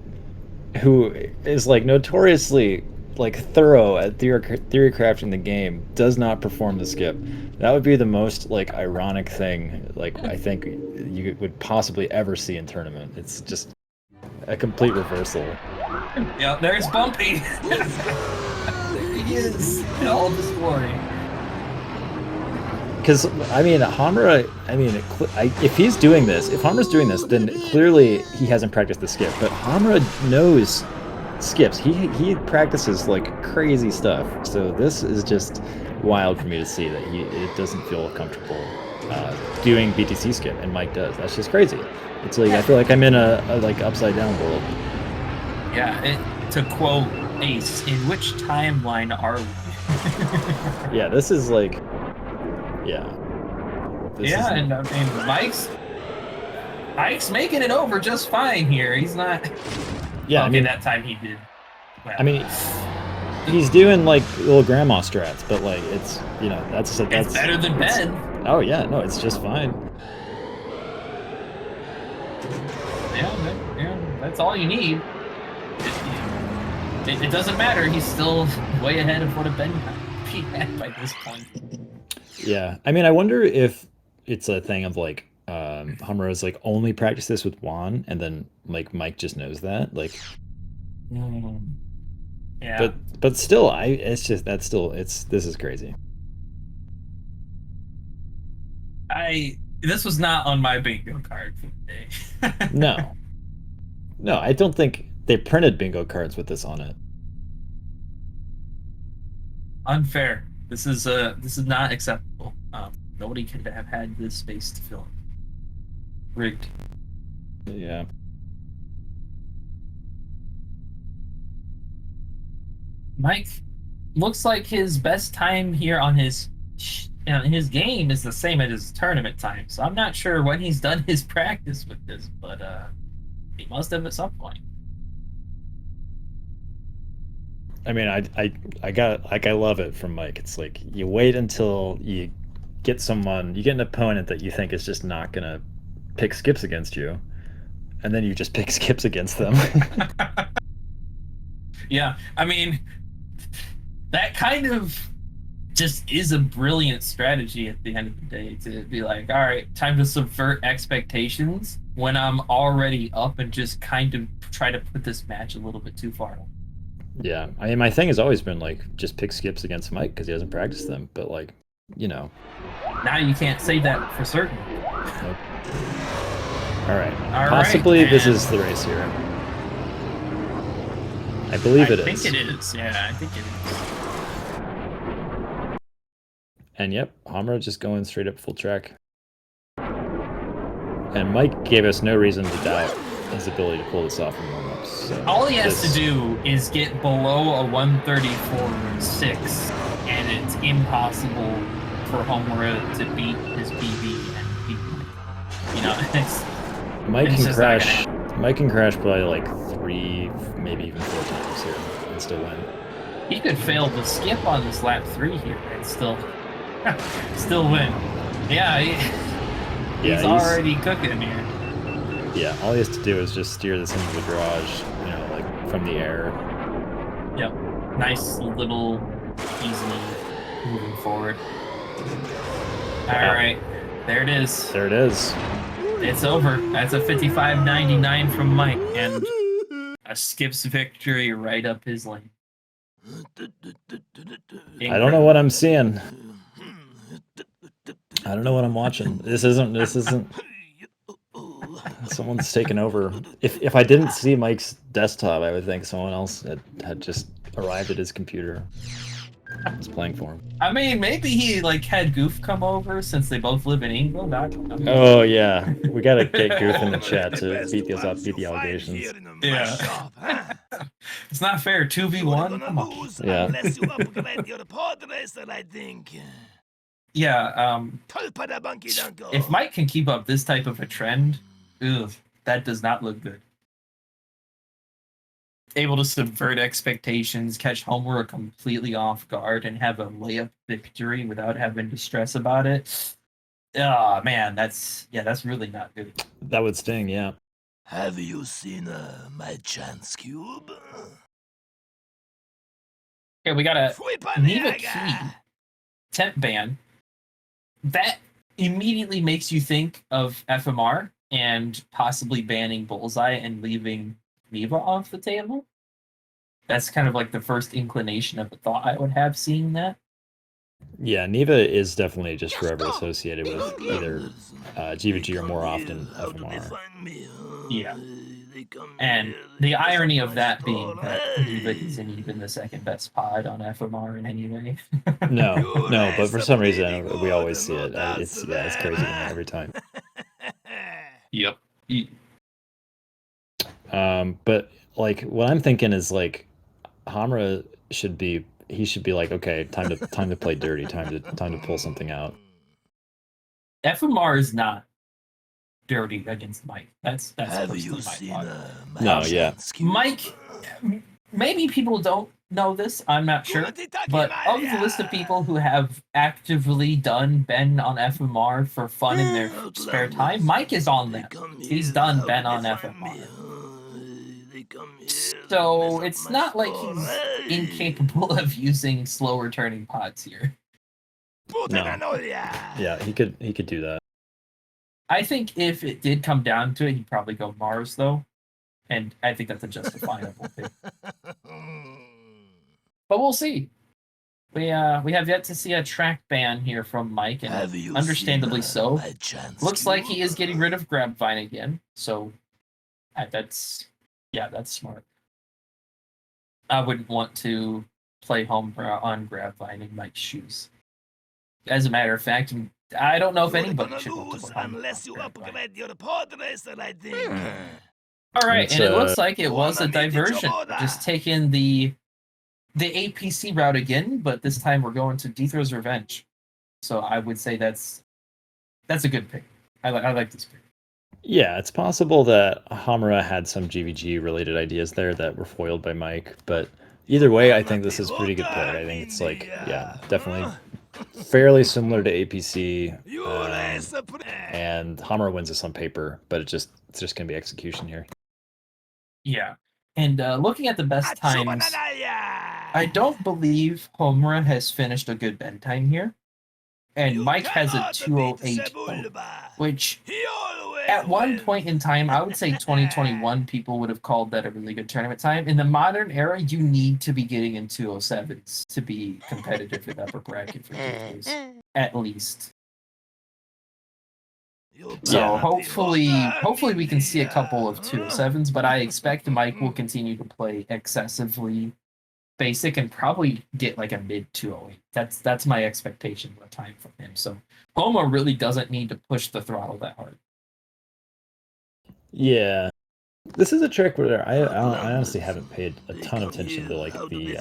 Speaker 1: who is like notoriously like thorough at theory crafting the game, does not perform the skip, that would be the most like ironic thing I think you would possibly ever see in tournament. It's just a complete reversal.
Speaker 2: Yeah, there's Bumpy. There he is in all of his glory.
Speaker 1: Because I mean, Hamura. I mean, if Hamura's doing this, then clearly he hasn't practiced the skip. But Hamura knows skips. He practices like crazy stuff. So this is just wild for me to see that it doesn't feel comfortable doing BTC skip, and Mike does. That's just crazy. It's like I feel like I'm in a like upside down world.
Speaker 2: Yeah. To quote Ace, in which timeline are we?
Speaker 1: Yeah, this is like. Yeah.
Speaker 2: And I mean, Mike's making it over just fine here. He's not.
Speaker 1: Yeah, I mean
Speaker 2: that time he did. Well,
Speaker 1: I mean, he's doing like little grandma strats, but like it's that's
Speaker 2: better than Ben.
Speaker 1: Oh yeah, no, it's just fine.
Speaker 2: Yeah, that's all you need. It doesn't matter. He's still way ahead of what a Ben be at by this point.
Speaker 1: Yeah, I mean, I wonder if it's a thing of like Hamura's like only practice this with Juan, and then like Mike just knows that. Like,
Speaker 2: yeah.
Speaker 1: but still, it's just that's still this is crazy.
Speaker 2: This was not on my bingo card for the day.
Speaker 1: No, no, I don't think they printed bingo cards with this on it.
Speaker 2: Unfair. This is not acceptable. Nobody could have had this space to fill. Rigged.
Speaker 1: Yeah.
Speaker 2: Mike looks like his best time here on his game is the same as his tournament time. So I'm not sure when he's done his practice with this, but he must have at some point.
Speaker 1: I mean, I love it from Mike. It's like you wait until you get an opponent that you think is just not gonna pick skips against you, and then you just pick skips against them.
Speaker 2: Yeah, I mean, that kind of just is a brilliant strategy at the end of the day, to be like, all right, time to subvert expectations when I'm already up and just kind of try to put this match a little bit too far.
Speaker 1: Yeah, I mean, my thing has always been like just pick skips against Mike because he hasn't practiced them. But like, you know,
Speaker 2: now you can't say that for certain.
Speaker 1: Nope. All right, possibly this is the race here. I believe it is.
Speaker 2: I think it is. Yeah, I think it is.
Speaker 1: And yep, Hamura just going straight up full track. And Mike gave us no reason to doubt his ability to pull this off in warm-ups. So
Speaker 2: all he has to do is get below a 134.6, and it's impossible for Hamura to beat his PB and beat Mike. You know,
Speaker 1: Mike can crash probably like 3, maybe even 4 times here and still win.
Speaker 2: He could fail to skip on this lap 3 here and still win. Yeah, he's already cooking here.
Speaker 1: Yeah, all he has to do is just steer this into the garage, you know, like from the air.
Speaker 2: Yep. Nice little easy moving forward. All right. There it is.
Speaker 1: There it is.
Speaker 2: It's over. That's a 55.99 from Mike and a skips victory right up his lane.
Speaker 1: I don't know what I'm seeing. I don't know what I'm watching. This isn't someone's taken over. If I didn't see Mike's desktop, I would think someone else had just arrived at his computer. Was playing for him.
Speaker 2: I mean, maybe he like had Goof come over since they both live in England.
Speaker 1: Oh yeah, we gotta get Goof in the chat to beat the allegations.
Speaker 2: Yeah, it's not fair. 2v1. Come on.
Speaker 1: Yeah.
Speaker 3: Unless you upgrade your pod racer, I think.
Speaker 2: Yeah. If Mike can keep up this type of a trend, that does not look good. Able to subvert expectations, catch Hamura completely off guard, and have a layup victory without having to stress about it. Oh man, that's really not good.
Speaker 1: That would sting, yeah.
Speaker 3: Have you seen my chance cube?
Speaker 2: Okay, we got a Neva key temp ban. That immediately makes you think of FMR and possibly banning Bullseye and leaving Neva off the table. That's kind of like the first inclination of a thought I would have seeing that.
Speaker 1: Yeah, Neva is definitely just forever associated with either GVG or more often FMR.
Speaker 2: Yeah. And the irony of that being that Neva isn't even the second best pod on FMR in any way.
Speaker 1: No, but for some reason we always see it. It's crazy to me every time.
Speaker 2: Yep.
Speaker 1: But like what I'm thinking is like Hamura should be like, okay, time to play dirty, time to pull something out.
Speaker 2: FMR is not dirty against Mike. That's
Speaker 3: Have you
Speaker 2: my
Speaker 3: seen
Speaker 2: thought.
Speaker 1: No, yeah.
Speaker 2: Mike, maybe people don't know this, I'm not sure. But of the list of people who have actively done Ben on FMR for fun in their spare time, Mike is on them. He's done Ben on FMR. So it's not like he's incapable of using slower turning pods here.
Speaker 1: No. Yeah, he could do that.
Speaker 2: I think if it did come down to it, he'd probably go Mars though. And I think that's a justifiable pick. But we'll see. We have yet to see a track ban here from Mike, and understandably so. Looks like he is getting rid of Grabvine again, so that's smart. I wouldn't want to play home on Grabvine in Mike's shoes. As a matter of fact, I don't know if anybody should want to play home
Speaker 3: unless you upgrade your pod racer, I think.
Speaker 2: All right, and it looks like it was a diversion. Just taking the APC route again, but this time we're going to Dethrow's Revenge. So I would say that's a good pick. I like this pick.
Speaker 1: Yeah, it's possible that Hamura had some GVG related ideas there that were foiled by Mike, but either way, I think this is pretty good play. I think it's like, yeah, definitely fairly similar to APC, and Hamura wins this on paper, but it's just gonna be execution here.
Speaker 2: Yeah, and looking at the best times, I don't believe Homura has finished a good Ben time here. And Mike has a 2:08, which at one point in time, I would say 2021, people would have called that a really good tournament time. In the modern era, you need to be getting in 2:07s to be competitive in upper bracket for games, at least. So hopefully we can see a couple of 2:07s, but I expect Mike will continue to play excessively basic and probably get like a mid 2:08. That's my expectation of time from him. So Homo really doesn't need to push the throttle that hard.
Speaker 1: Yeah, this is a trick where I honestly haven't paid a ton of attention to like the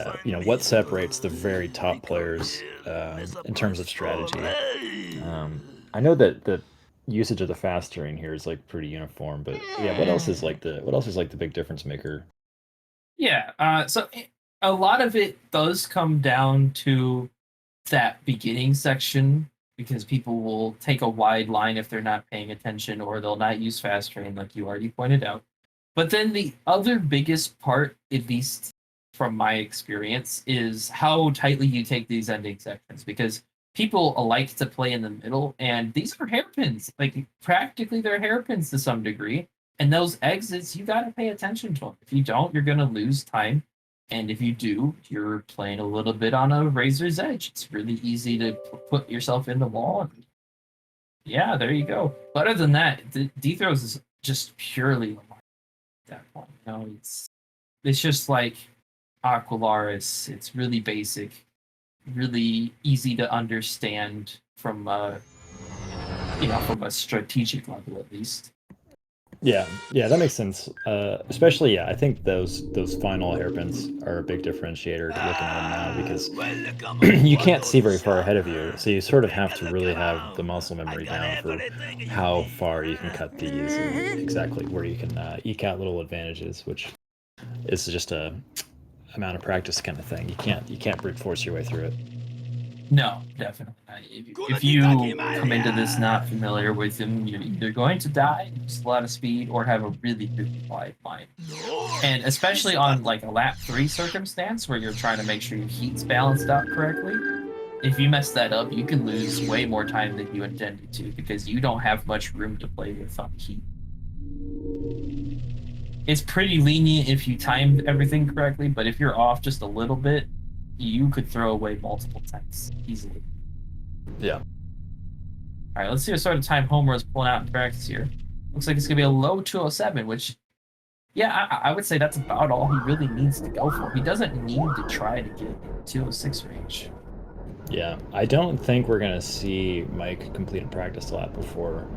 Speaker 1: what separates the very top players in terms of strategy. I know that the usage of the fast terrain here is like pretty uniform, but yeah, what else is like the big difference maker?
Speaker 2: Yeah, so a lot of it does come down to that beginning section, because people will take a wide line if they're not paying attention, or they'll not use fast terrain like you already pointed out. But then the other biggest part, at least from my experience, is how tightly you take these ending sections, because people like to play in the middle, and these are hairpins. Like, practically they're hairpins to some degree. And those exits, you got to pay attention to them. If you don't, you're going to lose time. And if you do, you're playing a little bit on a razor's edge. It's really easy to put yourself in the wall. And yeah, there you go. But other than that, D-throws is just purely at that point. You know, it's just like Aqualaris. It's really basic, really easy to understand from a strategic level at least.
Speaker 1: Yeah, that makes sense. Especially, I think those final hairpins are a big differentiator looking at them now, because you can't see very far ahead of you, so you sort of have to really have the muscle memory down for how far you can cut these and exactly where you can eke out little advantages, which is just a amount of practice kind of thing. You can't brute force your way through it.
Speaker 2: No, definitely not. If you come into this not familiar with him, you're either going to die, lose a lot of speed, or have a really, really wide line. And especially on like a lap 3 circumstance where you're trying to make sure your heat's balanced out correctly, if you mess that up, you can lose way more time than you intended to, because you don't have much room to play with on heat. It's pretty lenient if you timed everything correctly, but if you're off just a little bit, you could throw away multiple times easily.
Speaker 1: Yeah.
Speaker 2: All right, let's see what sort of time Homer is pulling out in practice here. Looks like it's going to be a low 2:07, which, yeah, I would say that's about all he really needs to go for. He doesn't need to try to get in 2:06 range.
Speaker 1: Yeah, I don't think we're going to see Mike complete a practice lap before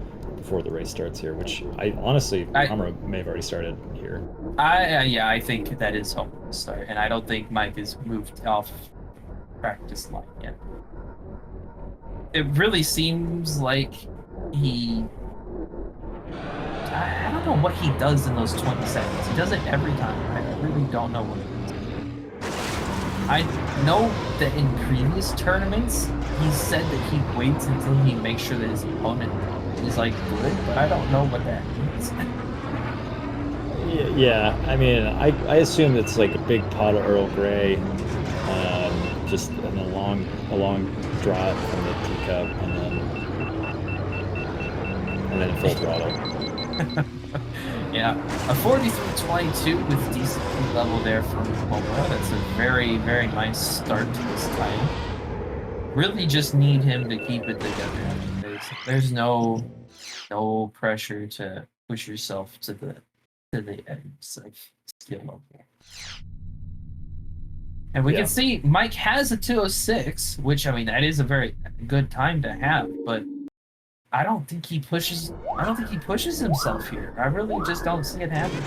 Speaker 1: the race starts here, which Hamura may have already started here.
Speaker 2: I think that is Homer's start, and I don't think Mike has moved off practice line yet. It really seems like I don't know what he does in those 20 seconds. He does it every time. I really don't know what it is. I know that in previous tournaments, he said that he waits until he makes sure that his opponent is like good, but I don't know what that means.
Speaker 1: Yeah, I mean, I assume it's like a big pot of Earl Grey, just in a long draught from the teacup, and then full throttle.
Speaker 2: Yeah, a 43.22 with decent heat level there from Homura. That's a very, very nice start to this time. Really just need him to keep it together. I mean, there's no pressure to push yourself to the ends of skill level. And we can see Mike has a 206, which, I mean, that is a very good time to have, but I don't think he pushes himself here. I really just don't see it happening.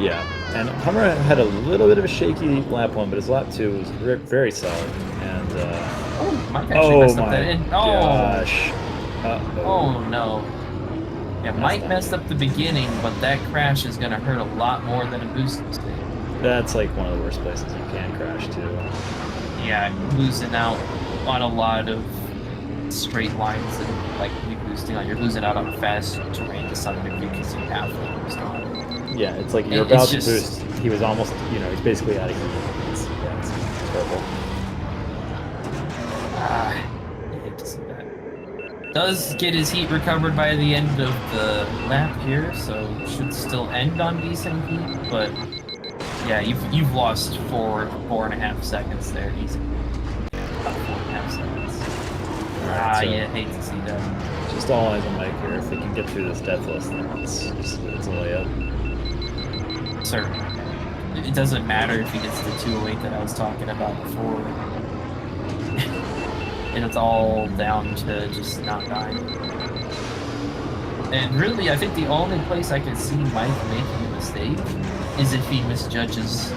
Speaker 1: Yeah, and Hummer had a little bit of a shaky lap 1, but his lap 2 was very solid. And
Speaker 2: oh, Mike actually messed up that end.
Speaker 1: Gosh.
Speaker 2: Oh no. Yeah, Mike messed up the beginning, but that crash is gonna hurt a lot more than a boost mistake.
Speaker 1: That's like one of the worst places you can crash too.
Speaker 2: Yeah, losing out on a lot of straight lines and like boosting on. You're losing out on fast terrain to some degree because you have to boost on.
Speaker 1: Yeah, it's like you're about to boost. He was almost, he's basically out of heat. It's terrible.
Speaker 2: I hate to see that. Does get his heat recovered by the end of the lap here, so should still end on decent heat, but yeah, you've lost 4.5 seconds there, easy. About 4.5 seconds.
Speaker 1: Right,
Speaker 2: yeah, hate to see that.
Speaker 1: Just all eyes on Mike here. If he can get through this deathless, then it's a layup.
Speaker 2: Certainly. It doesn't matter if he gets the 208 that I was talking about before. And it's all down to just not dying. And really, I think the only place I can see Mike making a mistake is if he misjudges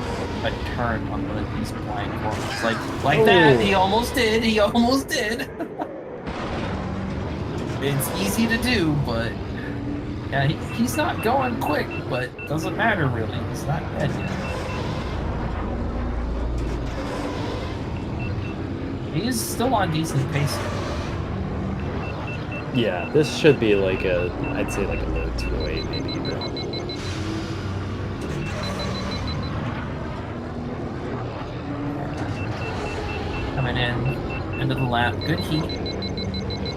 Speaker 2: a turn on one of these blind corners. Like that, he almost did, It's easy to do, but yeah, he's not going quick, but doesn't matter really. He's not dead yet. He is still on decent pace.
Speaker 1: Yeah, this should be like I'd say like a low 208 maybe. But...
Speaker 2: Coming in, end of the lap, good heat.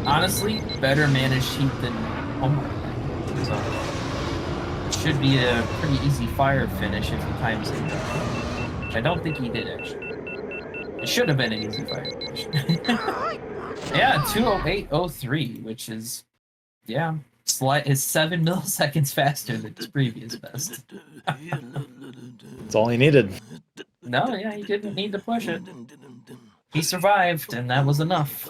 Speaker 2: Honestly, better managed heat than Homework. So it should be a pretty easy fire finish if he times it. Which I don't think he did actually. It should have been an easy fire finish. Yeah, 208.03, which is, yeah, is 7 milliseconds faster than his previous best.
Speaker 1: That's all he needed.
Speaker 2: No, yeah, he didn't need to push it. He survived, and that was enough.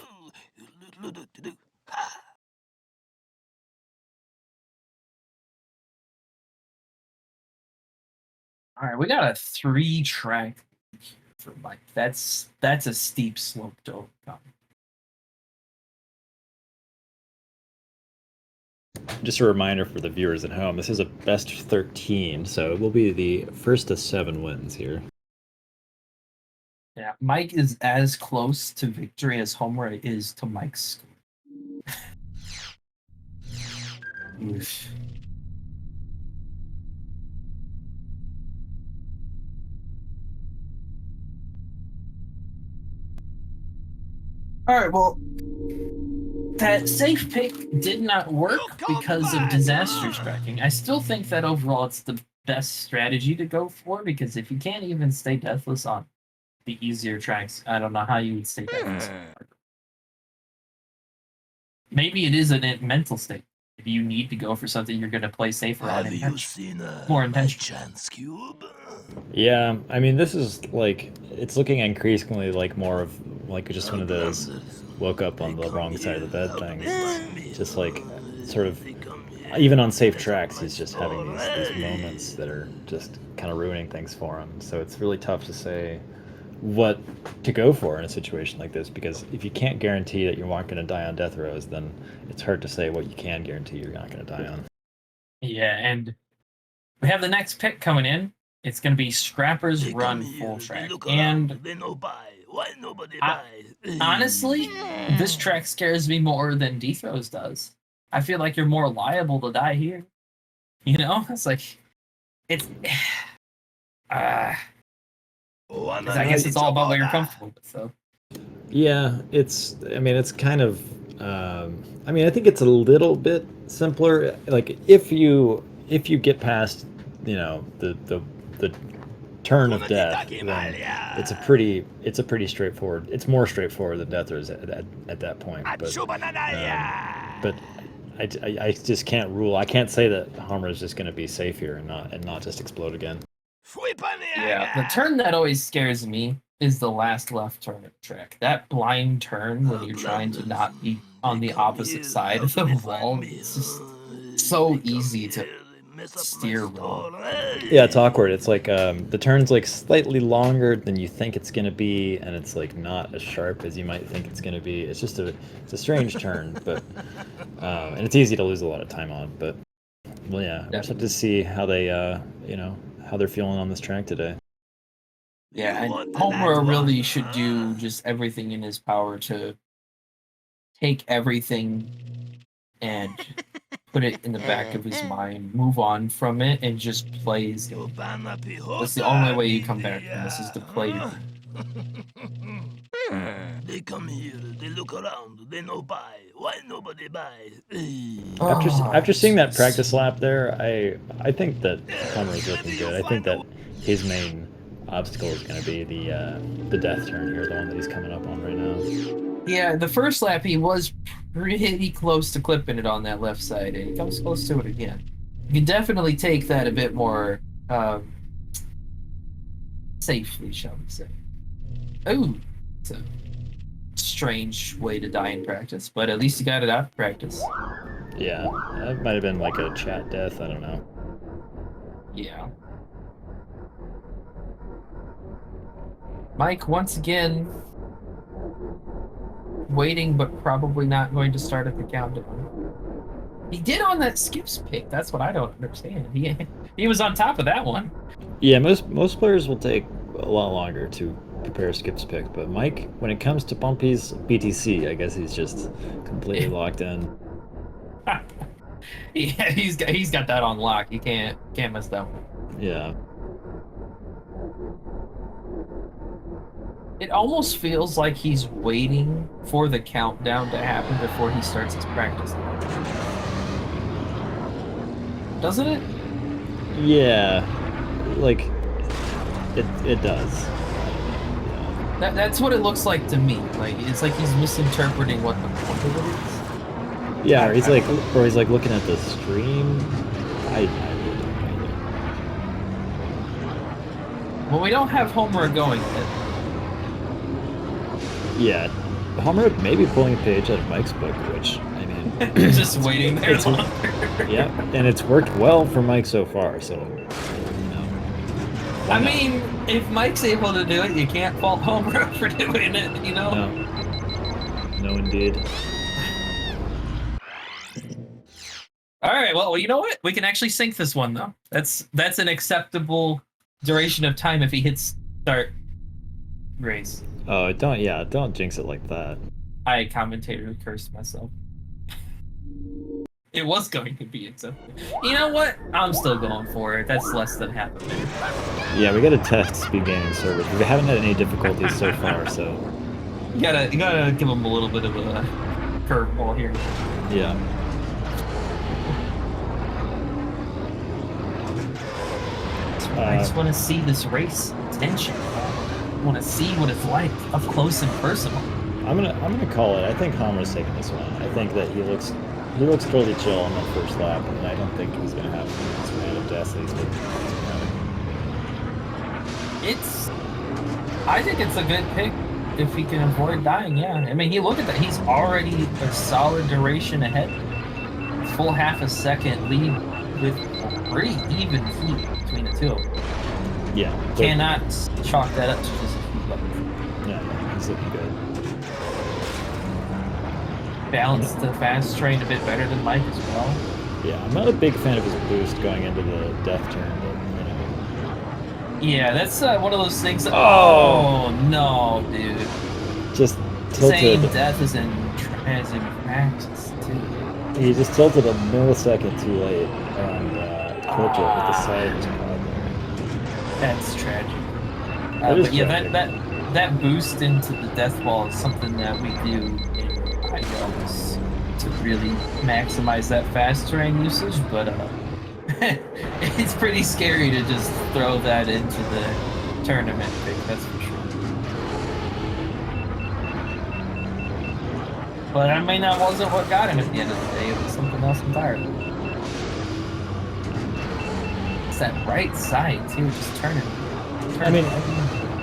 Speaker 2: All right, we got a 3-track for Mike. That's a steep slope to overcome.
Speaker 1: Just a reminder for the viewers at home, this is a best 13, so it will be the first of 7 wins here.
Speaker 2: Yeah, Mike is as close to victory as Homer is to Mike's score. Oof. All right, well, that safe pick did not work because of disaster striking. I still think that overall it's the best strategy to go for, because if you can't even stay deathless on the easier tracks, I don't know how you would stay deathless. Maybe it is a mental state. If you need to go for something, you're going to play safer on more intentional.
Speaker 1: Yeah, I mean, this is like, it's looking increasingly like more of like just one of those woke up on the wrong side of the bed things. Just like sort of, even on safe tracks, he's just having these moments that are just kind of ruining things for him. So it's really tough to say what to go for in a situation like this, because if you can't guarantee that you aren't going to die on death rows, then it's hard to say what you can guarantee you're not going to die on.
Speaker 2: Yeah, and we have the next pick coming in. It's going to be Scrapper's
Speaker 3: They
Speaker 2: Run
Speaker 3: come here,
Speaker 2: full
Speaker 3: they
Speaker 2: track.
Speaker 3: look
Speaker 2: And
Speaker 3: around, they no buy. Why nobody
Speaker 2: I-
Speaker 3: buy?
Speaker 2: honestly, this track scares me more than Dethro's does. I feel like you're more liable to die here. You know? It's like, it's... I guess it's all about what you're comfortable with, so.
Speaker 1: Yeah, I mean, it's kind of, I mean, I think it's a little bit simpler. Like if you get past, you know, the turn of death, then it's a pretty straightforward. It's more straightforward than Deathers at that point. But I just can't rule. I can't say that Homer is just going to be safe here and not just explode again.
Speaker 2: Yeah, the turn that always scares me is the last left turn of the track. That blind turn when you're trying to not be on the opposite side of the wall, it's just so easy to steer wrong.
Speaker 1: Yeah, it's awkward. It's like the turn's like slightly longer than you think it's gonna be, and it's like not as sharp as you might think it's gonna be. It's just it's a strange turn, but and it's easy to lose a lot of time on. But well, yeah, I just have to see how they you know, how they're feeling on this track today.
Speaker 2: Yeah, and Homer really should do just everything in his power to take everything and put it in the back of his mind, move on from it, and just play his game. That's the only way you come back from this, is to play your game.
Speaker 3: They come here, they look around, they no buy. Why nobody buy?
Speaker 1: After seeing that practice lap there, I think that Homer is looking good. I think that his main obstacle is going to be the death turn here, the one that he's coming up on right now.
Speaker 2: Yeah, the first lap he was pretty close to clipping it on that left side, and he comes close to it again. You can definitely take that a bit more safely, shall we say. Oh, it's a strange way to die in practice, but at least you got it out of practice.
Speaker 1: Yeah, that might have been like a chat death, I don't know.
Speaker 2: Yeah. Mike, once again, waiting, but probably not going to start at the countdown. He did on that skips pick. That's what I don't understand. He was on top of that one.
Speaker 1: Yeah, most players will take a lot longer to prepare skips pick, but Mike, when it comes to Bumpy's BTC, I guess he's just completely locked in.
Speaker 2: Yeah, he's got that on lock. You can't mess that one.
Speaker 1: Yeah.
Speaker 2: It almost feels like he's waiting for the countdown to happen before he starts his practice. Doesn't it?
Speaker 1: Yeah. Like it does. Yeah.
Speaker 2: That's what it looks like to me. Like it's like he's misinterpreting what the point of it is.
Speaker 1: Yeah, or he's like looking at the stream. I really don't know either.
Speaker 2: Well, we don't have Homer going yet.
Speaker 1: Yeah, Homer may be pulling a page out of Mike's book, which, I mean...
Speaker 2: Just waiting there longer.
Speaker 1: Yeah, and it's worked well for Mike so far, so, you know.
Speaker 2: I mean, if Mike's able to do it, you can't fault Homer for doing it, you know?
Speaker 1: No, indeed.
Speaker 2: All right, well, you know what? We can actually sync this one, though. That's an acceptable duration of time if he hits start race.
Speaker 1: Oh, don't jinx it like that.
Speaker 2: I commentator cursed myself. It was going to be accepted. You know what? I'm still going for it. That's less than half a minute.
Speaker 1: Yeah, we gotta test SpeedGaming servers. We haven't had any difficulties so far, so...
Speaker 2: You gotta give them a little bit of a curveball here.
Speaker 1: Yeah.
Speaker 2: I just want to see this race tension. I want to see what it's like up close and personal.
Speaker 1: I'm gonna call it. I think Homer's taking this one. I think that he looks totally chill on that first lap, and I don't think he's gonna have this random death that he's looking
Speaker 2: I think it's a good pick if he can avoid dying. Yeah, I mean, look at that. He's already a solid duration ahead. Full half a second lead with a pretty even heat between the two of them.
Speaker 1: Yeah.
Speaker 2: Cannot chalk that up to just a few buttons.
Speaker 1: Yeah, he's looking good.
Speaker 2: Balanced the fast train a bit better than Mike as well.
Speaker 1: Yeah, I'm not a big fan of his boost going into the death turn, but, you know,
Speaker 2: Yeah, that's one of those things. That,
Speaker 1: Oh!
Speaker 2: No, dude.
Speaker 1: Just
Speaker 2: Same
Speaker 1: tilted.
Speaker 2: death as in practice too.
Speaker 1: He just tilted a millisecond too late and clipped it with the side of his quad there.
Speaker 2: That's tragic.
Speaker 1: That is
Speaker 2: But yeah,
Speaker 1: tragic.
Speaker 2: that boost into the death wall is something that we do in IGLs to really maximize that fast terrain usage. But it's pretty scary to just throw that into the tournament pick. That's for sure. But I mean, that wasn't what got him at the end of the day. It was something else entirely. It's that right side too, just turning.
Speaker 1: I mean,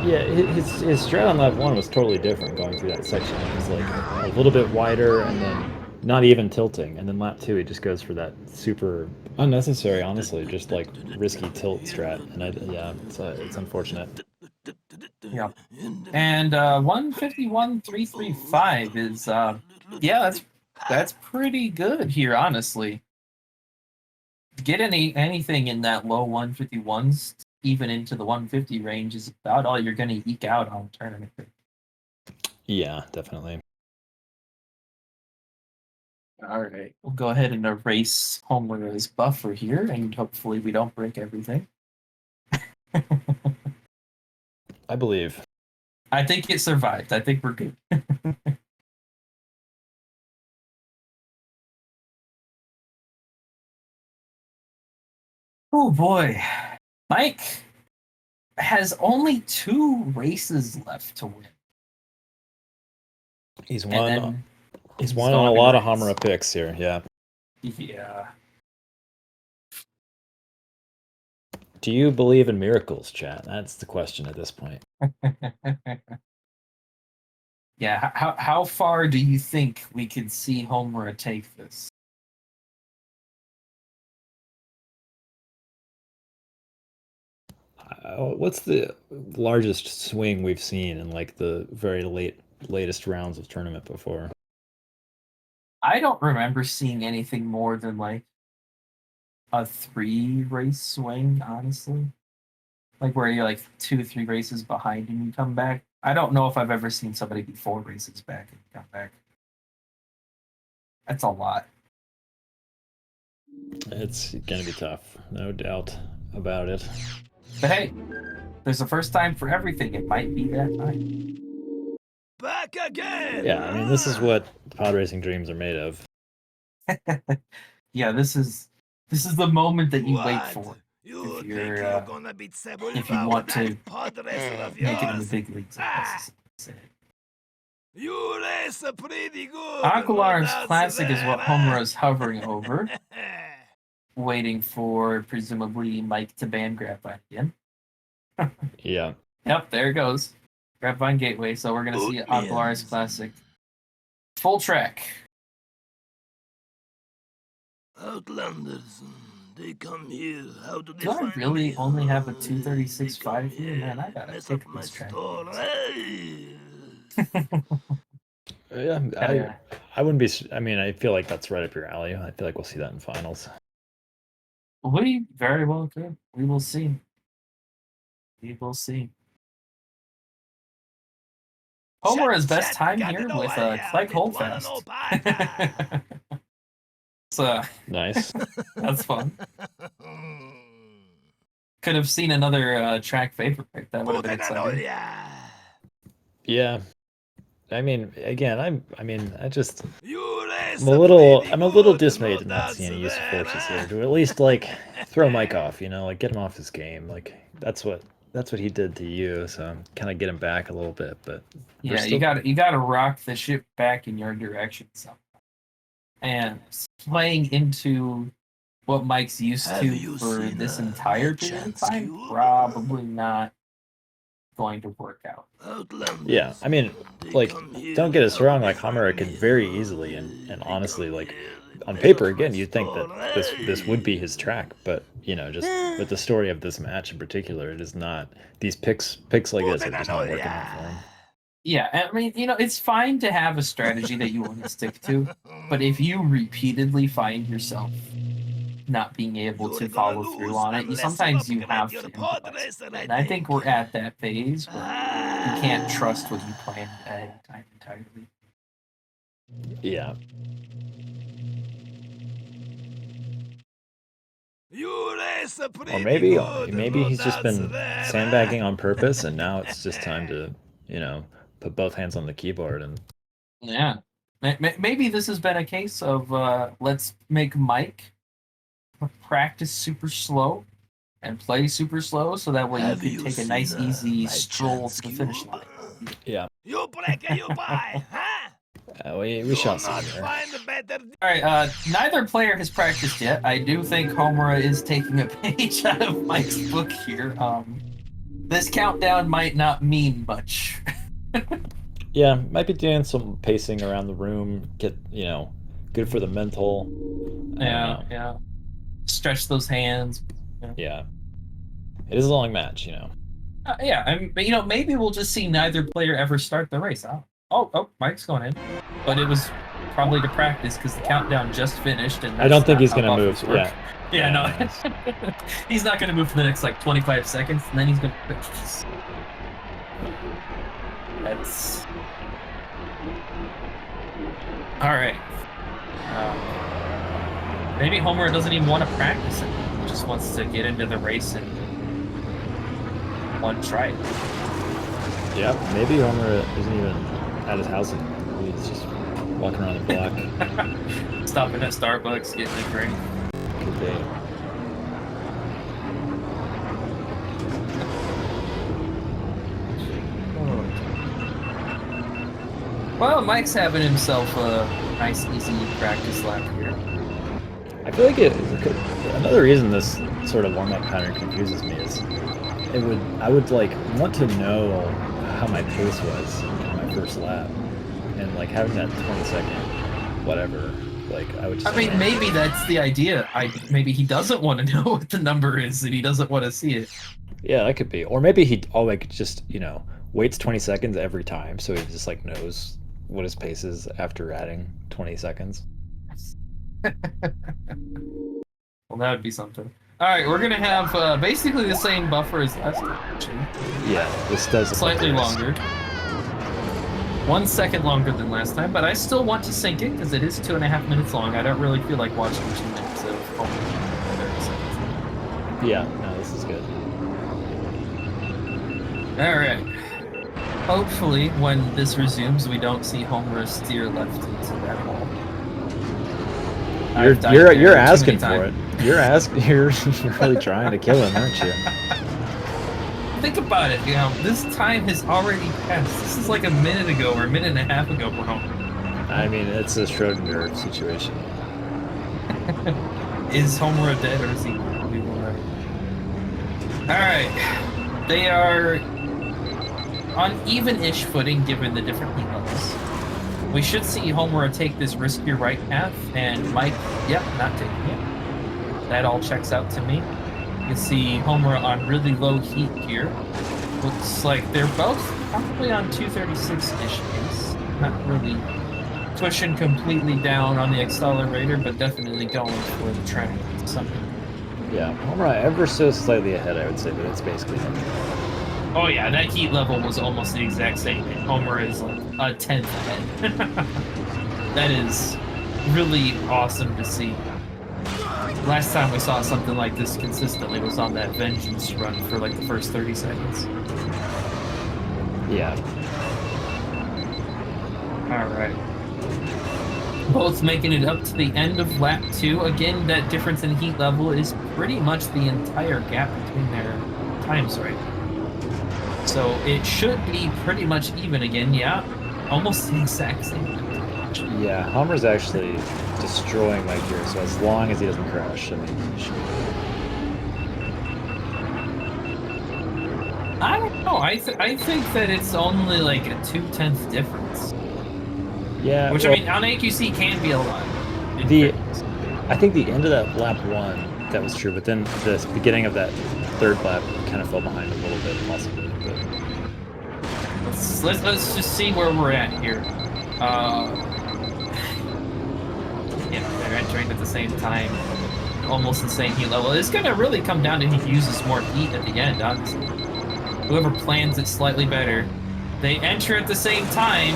Speaker 1: yeah, his strat on lap 1 was totally different going through that section. It was like a little bit wider and then not even tilting. And then lap 2, he just goes for that super unnecessary, honestly, just like risky tilt strat. And yeah, it's unfortunate.
Speaker 2: Yeah. And 151.335 is yeah, that's pretty good here, honestly. Get anything in that low 151s, even into the 150 range, is about all you're going to eke out on tournament.
Speaker 1: Yeah, definitely.
Speaker 2: All right, we'll go ahead and erase Homer's buffer here, and hopefully we don't break everything.
Speaker 1: I believe.
Speaker 2: I think it survived. I think we're good. Oh boy. Mike has only 2 races left to win.
Speaker 1: He's
Speaker 2: And
Speaker 1: won.
Speaker 2: then
Speaker 1: He's won on a
Speaker 2: gone
Speaker 1: lot of
Speaker 2: race.
Speaker 1: Hamura picks here. Yeah.
Speaker 2: Yeah.
Speaker 1: Do you believe in miracles, chat? That's the question at this point.
Speaker 2: Yeah. How far do you think we could see Homura take this?
Speaker 1: What's the largest swing we've seen in like the very latest rounds of tournament before?
Speaker 2: I don't remember seeing anything more than like a 3 race swing, honestly. Like where you're like 2, 3 races behind and you come back. I don't know if I've ever seen somebody be 4 races back and come back. That's a lot.
Speaker 1: It's gonna be tough, no doubt about it.
Speaker 2: But hey, there's a first time for everything. It might be that time.
Speaker 3: Back again.
Speaker 1: Yeah, I mean, this is what pod racing dreams are made of.
Speaker 2: Yeah, this is the moment that you wait
Speaker 3: What?
Speaker 2: for
Speaker 3: You
Speaker 2: if
Speaker 3: think
Speaker 2: you're,
Speaker 3: you're gonna beat Sebulba
Speaker 2: if you want
Speaker 3: with
Speaker 2: to
Speaker 3: that pod racer of
Speaker 2: make it in the
Speaker 3: yours?
Speaker 2: big leagues. I guess is what I'm
Speaker 3: You race pretty good.
Speaker 2: saying. Aqualar's
Speaker 3: that's
Speaker 2: Classic is what
Speaker 3: there,
Speaker 2: Homura is hovering over, waiting for presumably Mike to ban Grapevine again.
Speaker 1: Yeah.
Speaker 2: Yep, there it goes. Grapevine Gateway. So we're gonna see Aqualar's Classic full track.
Speaker 3: Outlanders, they come here. How do they
Speaker 2: Do I
Speaker 3: find
Speaker 2: really
Speaker 3: me?
Speaker 2: only have a
Speaker 3: They
Speaker 2: 236.5
Speaker 3: come
Speaker 2: here? Man, I gotta
Speaker 3: mess up
Speaker 2: pick
Speaker 3: my
Speaker 2: this track.
Speaker 3: store.
Speaker 1: Yeah, I wouldn't be. I mean, I feel like that's right up your alley. I feel like we'll see that in finals.
Speaker 2: We very well could. We will see. We will see. Homura's best time here with Clegg Holdfast. So
Speaker 1: Nice.
Speaker 2: that's fun. Could have seen another track favorite pick. That would have been exciting.
Speaker 1: Yeah. I mean, again, I'm a little dismayed to not see any use of forces here. To at least like throw Mike off, like get him off his game. Like that's what he did to you. So kind of get him back a little bit. But
Speaker 2: yeah, you gotta rock the ship back in your direction somehow. And playing into what Mike's used to for this entire period of time, probably not going to work out.
Speaker 1: Yeah, I mean, like, don't get us wrong, like, Hamura can very easily and honestly, like, on paper, again, you'd think that this would be his track, but, just with the story of this match in particular, it is not. These picks like this are just not working out for him.
Speaker 2: Yeah, I mean, it's fine to have a strategy that you want to stick to, but if you repeatedly find yourself not being able to follow through on it. Sometimes you have to improvise. And I think we're at that phase where you can't trust what you planned ahead of time entirely.
Speaker 1: Yeah. Or maybe he's just been sandbagging on purpose, and now it's just time to, put both hands on the keyboard and.
Speaker 2: Yeah. Maybe this has been a case of let's make Mike practice super slow and play super slow, so that way you can take a nice, easy stroll to the finish line.
Speaker 1: Yeah.
Speaker 3: You break or you buy, huh?
Speaker 1: We shall see here.
Speaker 2: Alright, neither player has practiced yet. I do think Homura is taking a page out of Mike's book here. This countdown might not mean much.
Speaker 1: Yeah, might be doing some pacing around the room, get, good for the mental.
Speaker 2: Yeah. Stretch those hands.
Speaker 1: Yeah. It is a long match,
Speaker 2: Yeah, and maybe we'll just see neither player ever start the race. Oh, Mike's going in. But it was probably to practice because the countdown just finished. And
Speaker 1: I don't think he's going to move.
Speaker 2: Yeah, no. He's not going to move for the next, 25 seconds, and then he's going to... That's... Alright. Maybe Homer doesn't even want to practice it. He just wants to get into the race in one try.
Speaker 1: Yeah, maybe Homer isn't even at his house anymore. Maybe he's just walking around the block.
Speaker 2: Stopping at Starbucks, getting a drink.
Speaker 1: Could be.
Speaker 2: Well, Mike's having himself a nice, easy practice lap here.
Speaker 1: I feel like another reason this sort of warm-up pattern confuses me is I would want to know how my pace was in my first lap, and having that 20-second whatever, I would just...
Speaker 2: maybe that's the idea. Maybe he doesn't want to know what the number is, and he doesn't want to see it.
Speaker 1: Yeah, that could be. Or maybe he just, waits 20 seconds every time, so he just knows what his pace is after adding 20 seconds.
Speaker 2: Well, that would be something. Alright, we're gonna have basically the same buffer as last time, actually.
Speaker 1: Yeah, this does
Speaker 2: slightly longer. 1 second longer than last time, but I still want to sync it because it is 2.5 minutes long. I don't really feel like watching 2 minutes of 30 seconds.
Speaker 1: Yeah, no, this is good.
Speaker 2: Alright. Hopefully, when this resumes, we don't see Homer steer left into that hole.
Speaker 1: You're asking for it. You're really trying to kill him, aren't you?
Speaker 2: Think about it, this time has already passed. This is like a minute ago or a minute and a half ago for Homer.
Speaker 1: I mean, it's a Schrodinger situation.
Speaker 2: Is Homer dead or is he alive? Alright. They are on even-ish footing given the different heat levels. We should see Homura take this riskier right path, and Mike, not taking it. That all checks out to me. You can see Homura on really low heat here. Looks like they're both probably on 236-ish pace. Not really pushing completely down on the accelerator, but definitely going for the trend.
Speaker 1: Yeah, Homura ever so slightly ahead, I would say, but it's basically him.
Speaker 2: Oh yeah, that heat level was almost the exact same. Homer is a 10th ahead. That is really awesome to see. Last time we saw something like this consistently was on that Vengeance run for the first 30 seconds.
Speaker 1: Yeah.
Speaker 2: Alright. Both making it up to the end of lap 2. Again, that difference in heat level is pretty much the entire gap between their times right now. So it should be pretty much even again, yeah. Almost the exact same.
Speaker 1: Yeah, Homer's actually destroying Mike here, so as long as he doesn't crash, I mean, he should.
Speaker 2: I don't know. I think that it's only a 2/10 difference.
Speaker 1: Yeah.
Speaker 2: Which, I mean, on AQC can be a lot.
Speaker 1: I think the end of that lap 1, that was true, but then the beginning of that third lap kind of fell behind a little bit, possibly. But
Speaker 2: let's just see where we're at here. They're entering at the same time. almost the same heat level. It's gonna really come down to who uses more heat at the end, honestly. Whoever plans it slightly better. They enter at the same time.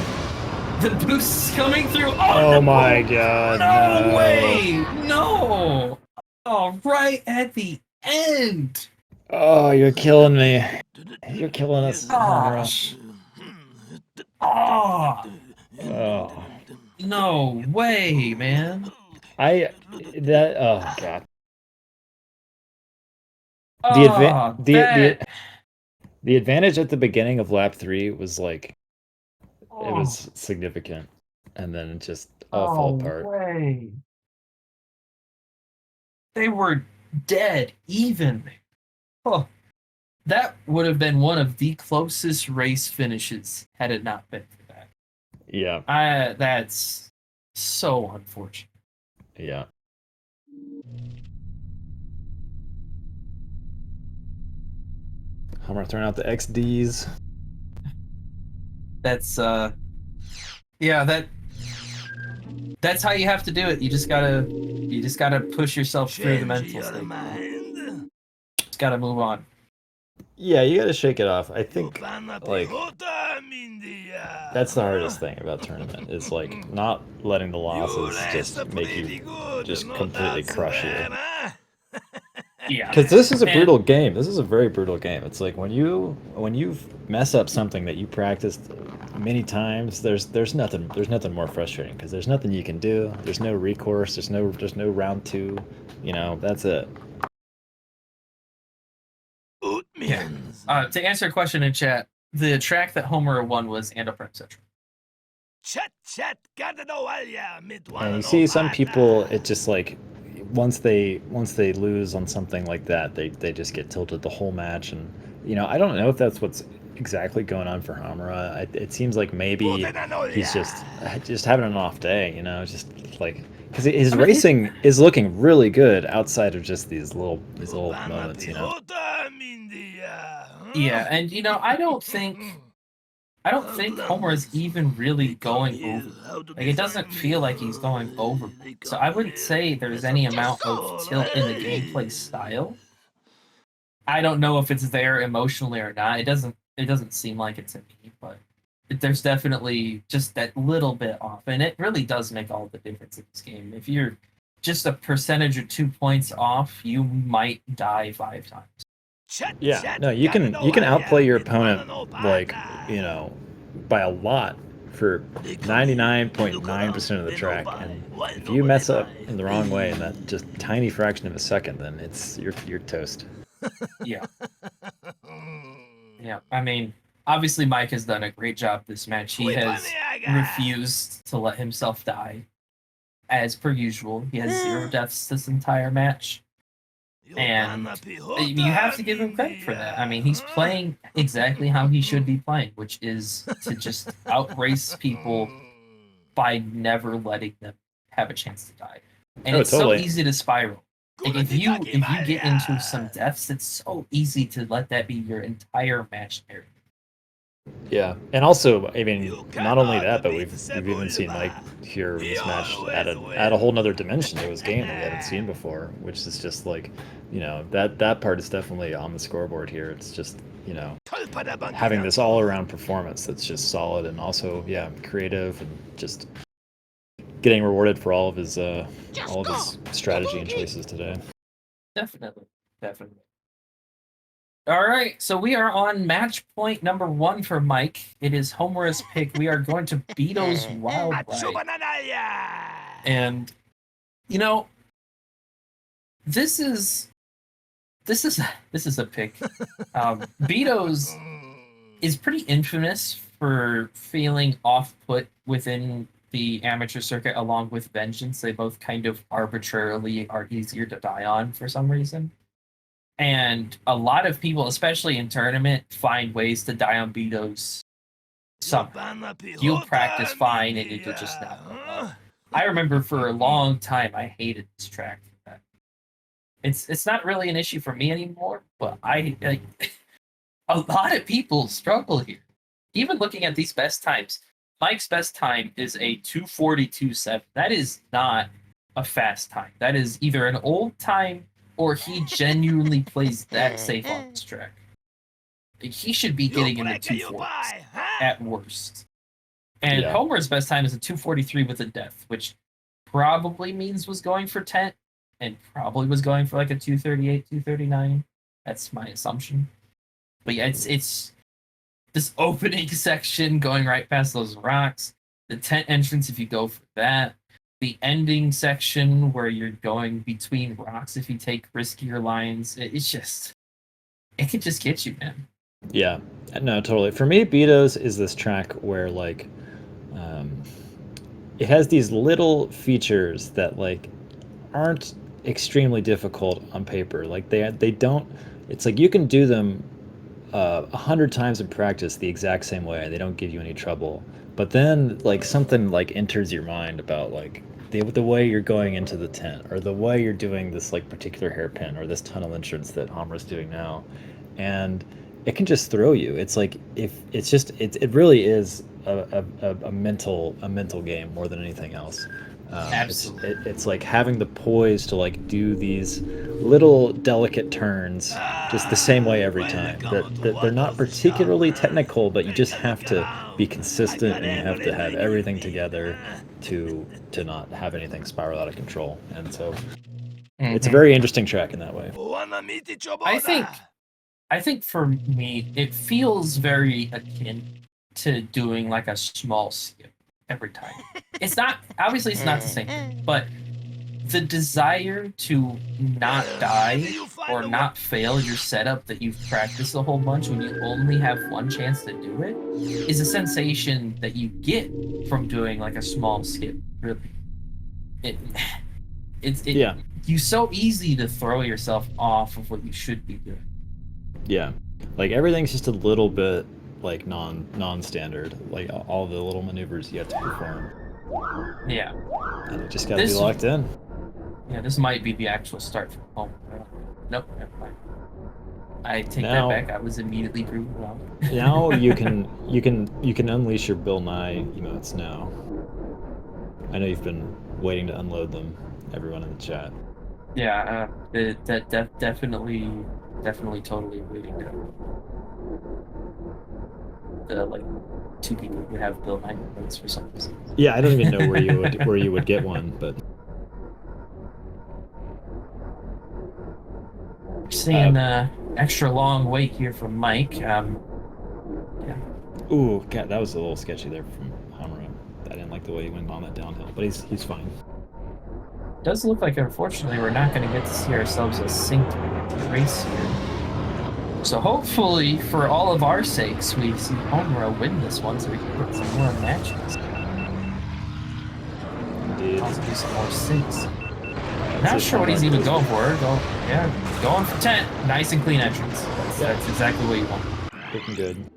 Speaker 2: The boost is coming through.
Speaker 1: Oh my god.
Speaker 2: No way! No! Oh, right at the end.
Speaker 1: Oh, you're killing me. You're killing us.
Speaker 2: Gosh. Oh,
Speaker 1: Oh.
Speaker 2: no way, man.
Speaker 1: Oh god.
Speaker 2: Oh,
Speaker 1: The advantage at the beginning of lap 3 was like it
Speaker 2: oh,
Speaker 1: was significant, and then it just all fell apart.
Speaker 2: way. They were dead even. Oh, that would have been one of the closest race finishes had it not been for that.
Speaker 1: Yeah,
Speaker 2: That's so unfortunate.
Speaker 1: yeah. Hummer throwing out the XDs.
Speaker 2: That's yeah, that's how you have to do it. You just gotta push yourself through the mental state. Just gotta move on.
Speaker 1: Yeah, you gotta shake it off. I think like that's the hardest thing about tournament is like not letting the losses just make you just completely crush you.
Speaker 2: Yeah,
Speaker 1: Because this is a brutal game. This is a very brutal game. It's like when you mess up something that you practiced many times, there's nothing more frustrating because there's nothing you can do. There's no recourse. There's no round 2. You know, that's it.
Speaker 2: Yeah. To answer a question in chat, the track that Homer won was Ando Prime Central.
Speaker 1: And you see some people, it just like once they lose on something like that, they just get tilted the whole match. And you know, I don't know if that's what's exactly going on for Hamura. It seems like maybe he's just having an off day. You know, just like because his racing is looking really good outside of just these little moments. You know.
Speaker 2: Yeah, and you know, I don't think Homer is even really going over. Like, it doesn't feel like he's going over. So I wouldn't say there's any amount of tilt in the gameplay style. I don't know if it's there emotionally or not. It doesn't seem like it to me, but there's definitely just that little bit off, and it really does make all the difference in this game. If you're just a percentage or 2 points off, you might die 5 times.
Speaker 1: Yeah, no, you can outplay your opponent like, you know, by a lot for 99.9% of the track, and if you mess up in the wrong way in that just tiny fraction of a second, then you're toast.
Speaker 2: Yeah. Yeah, I mean, obviously Mike has done a great job this match. He has refused to let himself die, as per usual. He has 0 deaths this entire match. And you have to give him credit for that. I mean, he's playing exactly how he should be playing, which is to just outrace people by never letting them have a chance to die. And it's
Speaker 1: totally.
Speaker 2: so easy to spiral. Like, if you get into some deaths, it's so easy to let that be your entire match narrative.
Speaker 1: Yeah, and also, I mean, not only that, but we've even seen Mike here in this match add a whole nother dimension to his game that we haven't seen before, which is just like, you know, that part is definitely on the scoreboard here. It's just, you know, having this all-around performance that's just solid and also, yeah, creative and just getting rewarded for all of his strategy and choices today.
Speaker 2: Definitely. All right, so we are on match point number 1 for Mike. It is Homer's pick. We are going to Beto's Wild Ride. And, you know, this is a pick. Beto's is pretty infamous for feeling off-put within the amateur circuit along with Vengeance. They both kind of arbitrarily are easier to die on for some reason. And a lot of people, especially in tournament, find ways to die on Beto's somehow. You'll practice fine and it'll just not go well. I remember for a long time I hated this track. It's not really an issue for me anymore, but a lot of people struggle here. Even looking at these best times, Mike's best time is a 2:42.7. That is not a fast time. That is either an old time or he genuinely plays that safe on this track. He should be getting in the 240s at worst. And
Speaker 1: Yeah.
Speaker 2: Homer's best time is a 243 with a death, which probably means was going for 10 and probably was going for like a 238, 239. That's my assumption. But yeah, it's this opening section going right past those rocks. The tent entrance, if you go for that. The ending section where you're going between rocks if you take riskier lines. It's just, it could just get you, man.
Speaker 1: Yeah, no, totally. For me, Betos is this track where like it has these little features that like aren't extremely difficult on paper. Like they don't. It's like you can do them 100 times in practice the exact same way. They don't give you any trouble. But then like something like enters your mind about like the way you're going into the tent, or the way you're doing this like particular hairpin or this tunnel entrance that Hamra's doing now, and it can just throw you. It's like if it's just it really is a mental game more than anything else.
Speaker 2: Absolutely.
Speaker 1: It's like having the poise to like do these little delicate turns just the same way every time. That they're not particularly technical, but you just have to be consistent and you have to have everything together to not have anything spiral out of control. And so it's a very interesting track in that way.
Speaker 2: I think for me, it feels very akin to doing like a small skip every time. It's not, obviously it's not the same, but the desire to not die or not fail your setup that you've practiced a whole bunch when you only have one chance to do it is a sensation that you get from doing like a small skip, really.
Speaker 1: Yeah.
Speaker 2: You're so easy to throw yourself off of what you should be doing.
Speaker 1: Yeah, like everything's just a little bit like non-standard, like all the little maneuvers you have to perform.
Speaker 2: Yeah.
Speaker 1: And you just gotta be locked in.
Speaker 2: Yeah, this might be the actual start from home. Nope, never mind. I take that back. I was immediately proven wrong.
Speaker 1: Now you can unleash your Bill Nye emotes now. I know you've been waiting to unload them, everyone in the chat.
Speaker 2: Yeah, definitely totally waiting to like 2 people who have Bill Nye votes for some reason.
Speaker 1: Yeah, I don't even know where you would get one, but
Speaker 2: seeing extra long wait here from Mike. Yeah.
Speaker 1: Ooh, God, that was a little sketchy there from Hamra. I didn't like the way he went on that downhill, but he's fine.
Speaker 2: Does look like, unfortunately, we're not going to get to see ourselves a synced race here. So hopefully, for all of our sakes, we see Homura win this one so we can get some more matches.
Speaker 1: Indeed.
Speaker 2: Also do some more syncs. Not sure what he's even going for. Going for 10. Nice and clean entrance. That's exactly what you want.
Speaker 1: Looking good.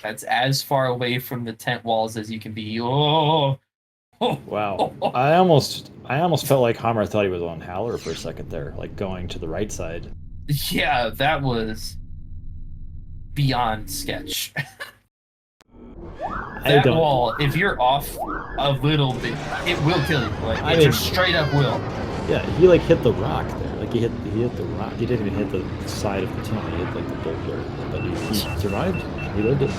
Speaker 2: That's as far away from the tent walls as you can be. Oh!
Speaker 1: Wow. I almost felt like Hammer thought he was on Howler for a second there, like going to the right side.
Speaker 2: Yeah, that was beyond sketch. That wall, if you're off a little bit, it will kill you. Like, it just straight up will.
Speaker 1: Yeah, he like hit the rock there. Like he hit the rock. He didn't even hit the side of the tunnel. He hit like the boulder. But he survived. He lived it.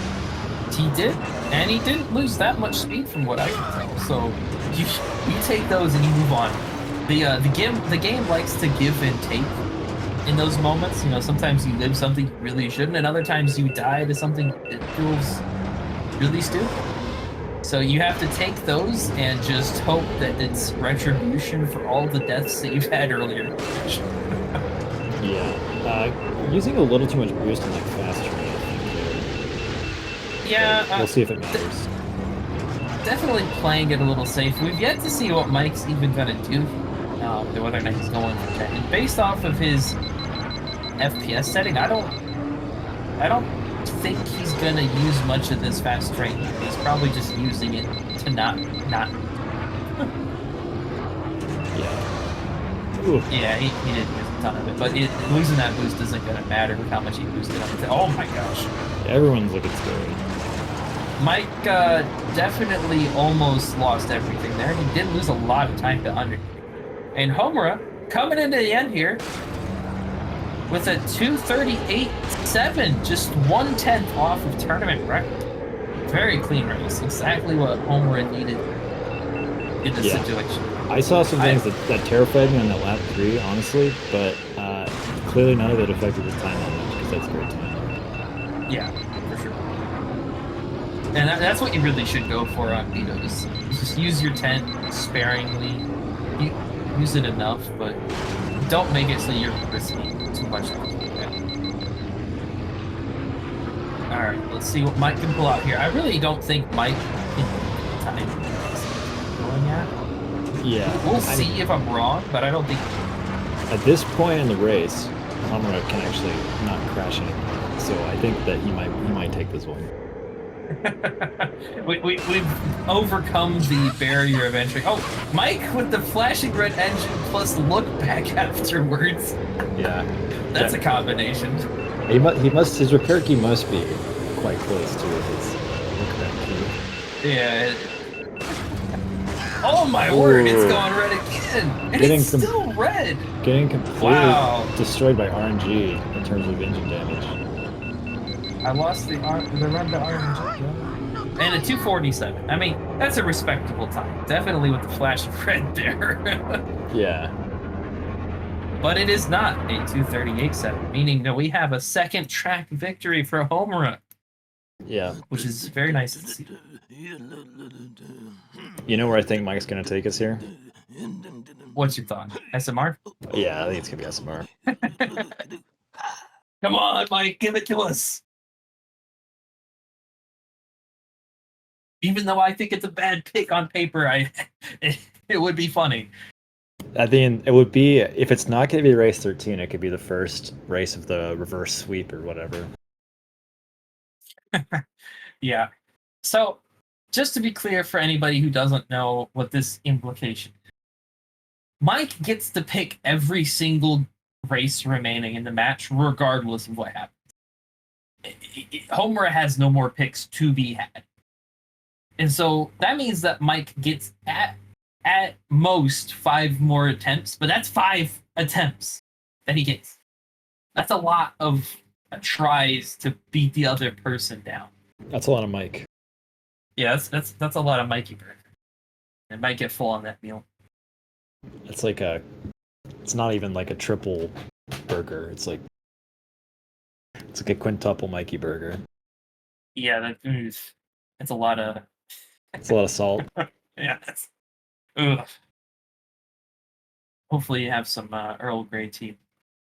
Speaker 2: He did, and he didn't lose that much speed from what I can tell. So you take those and you move on. The game likes to give and take in those moments. You know, sometimes you live something you really shouldn't, and other times you die to something that feels really stupid. So you have to take those and just hope that it's retribution for all the deaths that you've had earlier.
Speaker 1: Yeah, using a little too much boost in like fast train.
Speaker 2: Yeah,
Speaker 1: we'll see if it matters.
Speaker 2: Definitely playing it a little safe. We've yet to see what Mike's even gonna do, whether or not he's going for 10. And based off of his FPS setting, I don't think he's gonna use much of this fast train. He's probably just using it to not.
Speaker 1: Yeah. Ooh.
Speaker 2: Yeah, he didn't use a ton of it, but losing that boost isn't gonna matter with how much he boosted up. Oh my gosh.
Speaker 1: Everyone's looking scary.
Speaker 2: Mike definitely almost lost everything there. He did lose a lot of time to undertake. And Homura coming into the end here with a 2:38.7, just 1/10 off of tournament record. Very clean race, exactly what Homura needed in this situation.
Speaker 1: I saw some things that terrified me on that lap 3, honestly, but clearly none of it affected his time that much because that's great time.
Speaker 2: Yeah, for sure. And that's what you really should go for on Vito's. Just use your tent sparingly. Use it enough, but don't make it so you're risking too much. Alright, let's see what Mike can pull out here. I really don't think Mike can time going at.
Speaker 1: Yeah.
Speaker 2: We'll see if I'm wrong, but I don't think...
Speaker 1: At this point in the race, Homura can actually not crash anymore. So I think that he might take this one.
Speaker 2: We've overcome the barrier of entry. Oh, Mike with the flashing red engine plus look back afterwards.
Speaker 1: Yeah.
Speaker 2: That's a combination.
Speaker 1: His repair key must be quite close to his look back key.
Speaker 2: Yeah. Oh my word, it's going red again. And it's still red.
Speaker 1: Getting completely destroyed by RNG in terms of engine damage.
Speaker 2: I lost the run to RNG. And a 2:47. I mean, that's a respectable time. Definitely with the flash of red there.
Speaker 1: Yeah.
Speaker 2: But it is not a 2:38.7, meaning that we have a second track victory for Homura.
Speaker 1: Yeah.
Speaker 2: Which is very nice to see.
Speaker 1: You know where I think Mike's going to take us here?
Speaker 2: What's your thought? SMR?
Speaker 1: Yeah, I think it's going to be SMR.
Speaker 2: Come on, Mike, give it to us. Even though I think it's a bad pick on paper, it would be funny.
Speaker 1: I think it would be, if it's not going to be race 13, it could be the first race of the reverse sweep or whatever.
Speaker 2: Yeah. So, just to be clear for anybody who doesn't know what this implication is, Mike gets to pick every single race remaining in the match, regardless of what happens. Homura has no more picks to be had. And so that means that Mike gets at most 5 more attempts, but that's 5 attempts that he gets. That's a lot of tries to beat the other person down.
Speaker 1: That's a lot of Mike.
Speaker 2: Yeah, that's a lot of Mikeyburger. It might get full on that meal.
Speaker 1: It's not even like a triple burger. It's like a quintuple Mikeyburger.
Speaker 2: Yeah, that's a lot of...
Speaker 1: It's a lot of salt.
Speaker 2: Yeah, ugh. Hopefully you have some Earl Grey tea.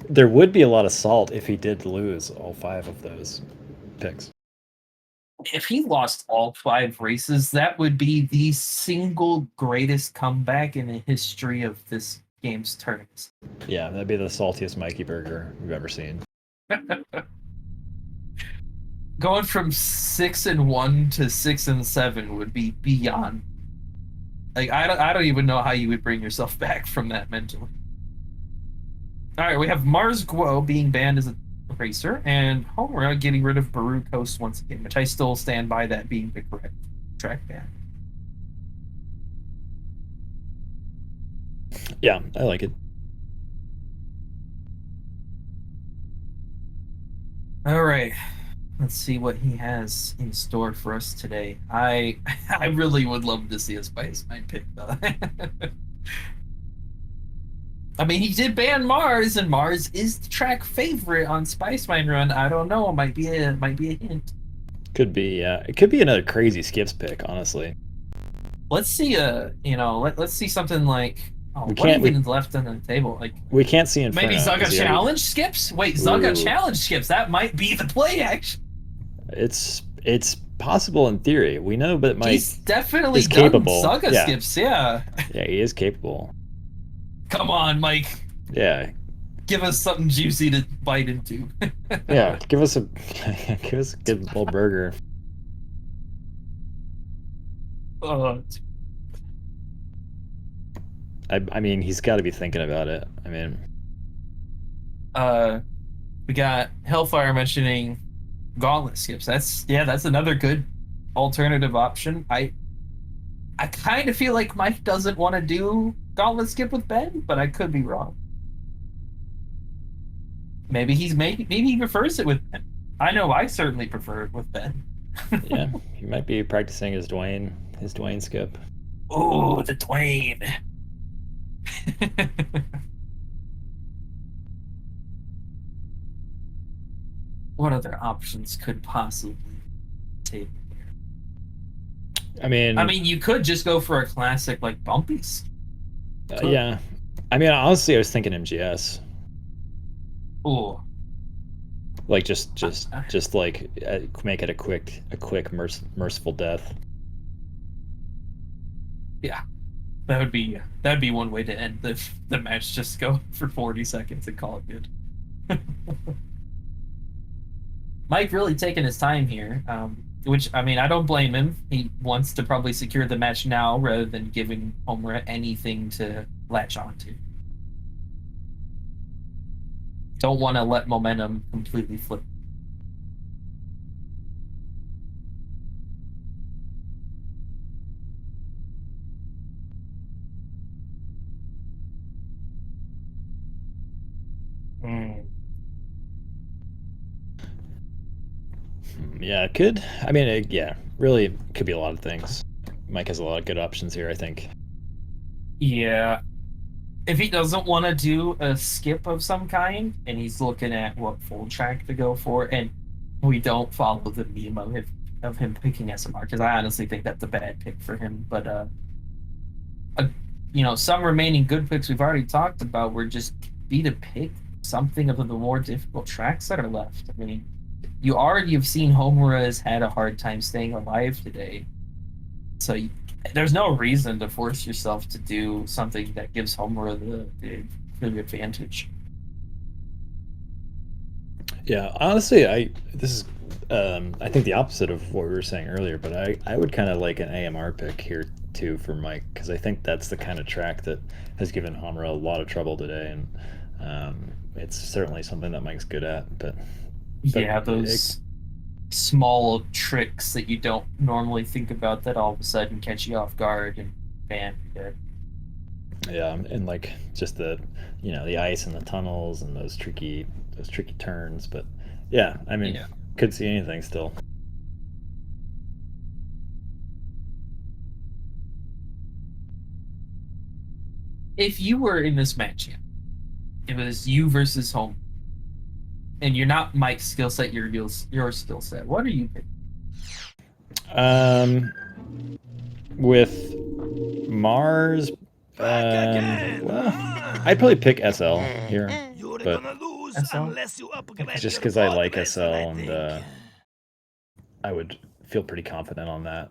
Speaker 1: There would be a lot of salt if he did lose all 5 of those picks.
Speaker 2: If he lost all 5 races, that would be the single greatest comeback in the history of this game's tournaments.
Speaker 1: Yeah, that'd be the saltiest Mikeyburger we've ever seen.
Speaker 2: Going from 6-1 to 6-7 would be beyond. Like, I don't even know how you would bring yourself back from that mentally. All right, we have Mars Guo being banned as a racer, and Homura getting rid of Baru Coast once again, which I still stand by that being the correct track ban.
Speaker 1: Yeah, I like it.
Speaker 2: All right. Let's see what he has in store for us today. I really would love to see a Spice Mine pick, though. I mean, he did ban Mars, and Mars is the track favorite on Spice Mine Run. I don't know. It might be a hint.
Speaker 1: Could be, yeah. It could be another crazy skips pick, honestly.
Speaker 2: Let's see let's see something like what even left on the table. Like,
Speaker 1: we can't see Inferno.
Speaker 2: Maybe Zaga Challenge skips? Wait, Zaga Challenge skips. That might be the play action.
Speaker 1: It's possible in theory. We know, but Mike
Speaker 2: he's definitely
Speaker 1: capable.
Speaker 2: Zaga skips, yeah.
Speaker 1: Yeah, he is capable.
Speaker 2: Come on, Mike.
Speaker 1: Yeah.
Speaker 2: Give us something juicy to bite into.
Speaker 1: Yeah, give us a good little burger. I mean, he's got to be thinking about it. I mean,
Speaker 2: we got Hellfire mentioning Gauntlet skips. That's another good alternative option. I I kind of feel like Mike doesn't want to do Gauntlet Skip with Ben, but I could be wrong. Maybe he prefers it with Ben. I know I certainly prefer it with Ben.
Speaker 1: Yeah, he might be practicing his Dwayne skip.
Speaker 2: Oh, the Dwayne. What other options could possibly take?
Speaker 1: I mean,
Speaker 2: you could just go for a classic like Bumpies.
Speaker 1: yeah. I mean, honestly, I was thinking MGS.
Speaker 2: Oh,
Speaker 1: Like just like make it a quick merciful death.
Speaker 2: yeah, that'd be one way to end the match. Just go for 40 seconds and call it good. Mike really taking his time here, which I mean I don't blame him. He wants to probably secure the match now rather than giving Homura anything to latch onto. Don't want to let momentum completely flip.
Speaker 1: Yeah, it could. I mean, yeah, really could be a lot of things. Mike has a lot of good options here, I think.
Speaker 2: Yeah. If he doesn't want to do a skip of some kind, and he's looking at what full track to go for, and we don't follow the meme of him picking SMR, because I honestly think that's a bad pick for him. But some remaining good picks we've already talked about were just be to pick something of the more difficult tracks that are left. I mean, you already have seen Homura has had a hard time staying alive today, so there's no reason to force yourself to do something that gives Homura the advantage.
Speaker 1: Yeah, honestly, I think the opposite of what we were saying earlier, but I would kind of like an AMR pick here too for Mike, because I think that's the kind of track that has given Homura a lot of trouble today, and it's certainly something that Mike's good at. But
Speaker 2: yeah, those small tricks that you don't normally think about that all of a sudden catch you off guard and bam, you're dead.
Speaker 1: Yeah, and like just the ice and the tunnels and those tricky turns. But yeah, I mean, could see anything still.
Speaker 2: If you were in this match, it was you versus home, and you're not Mike's skill set, your skill set. What are you picking?
Speaker 1: With Mars, well, I'd probably pick SL here, but just because I like SL and I would feel pretty confident on that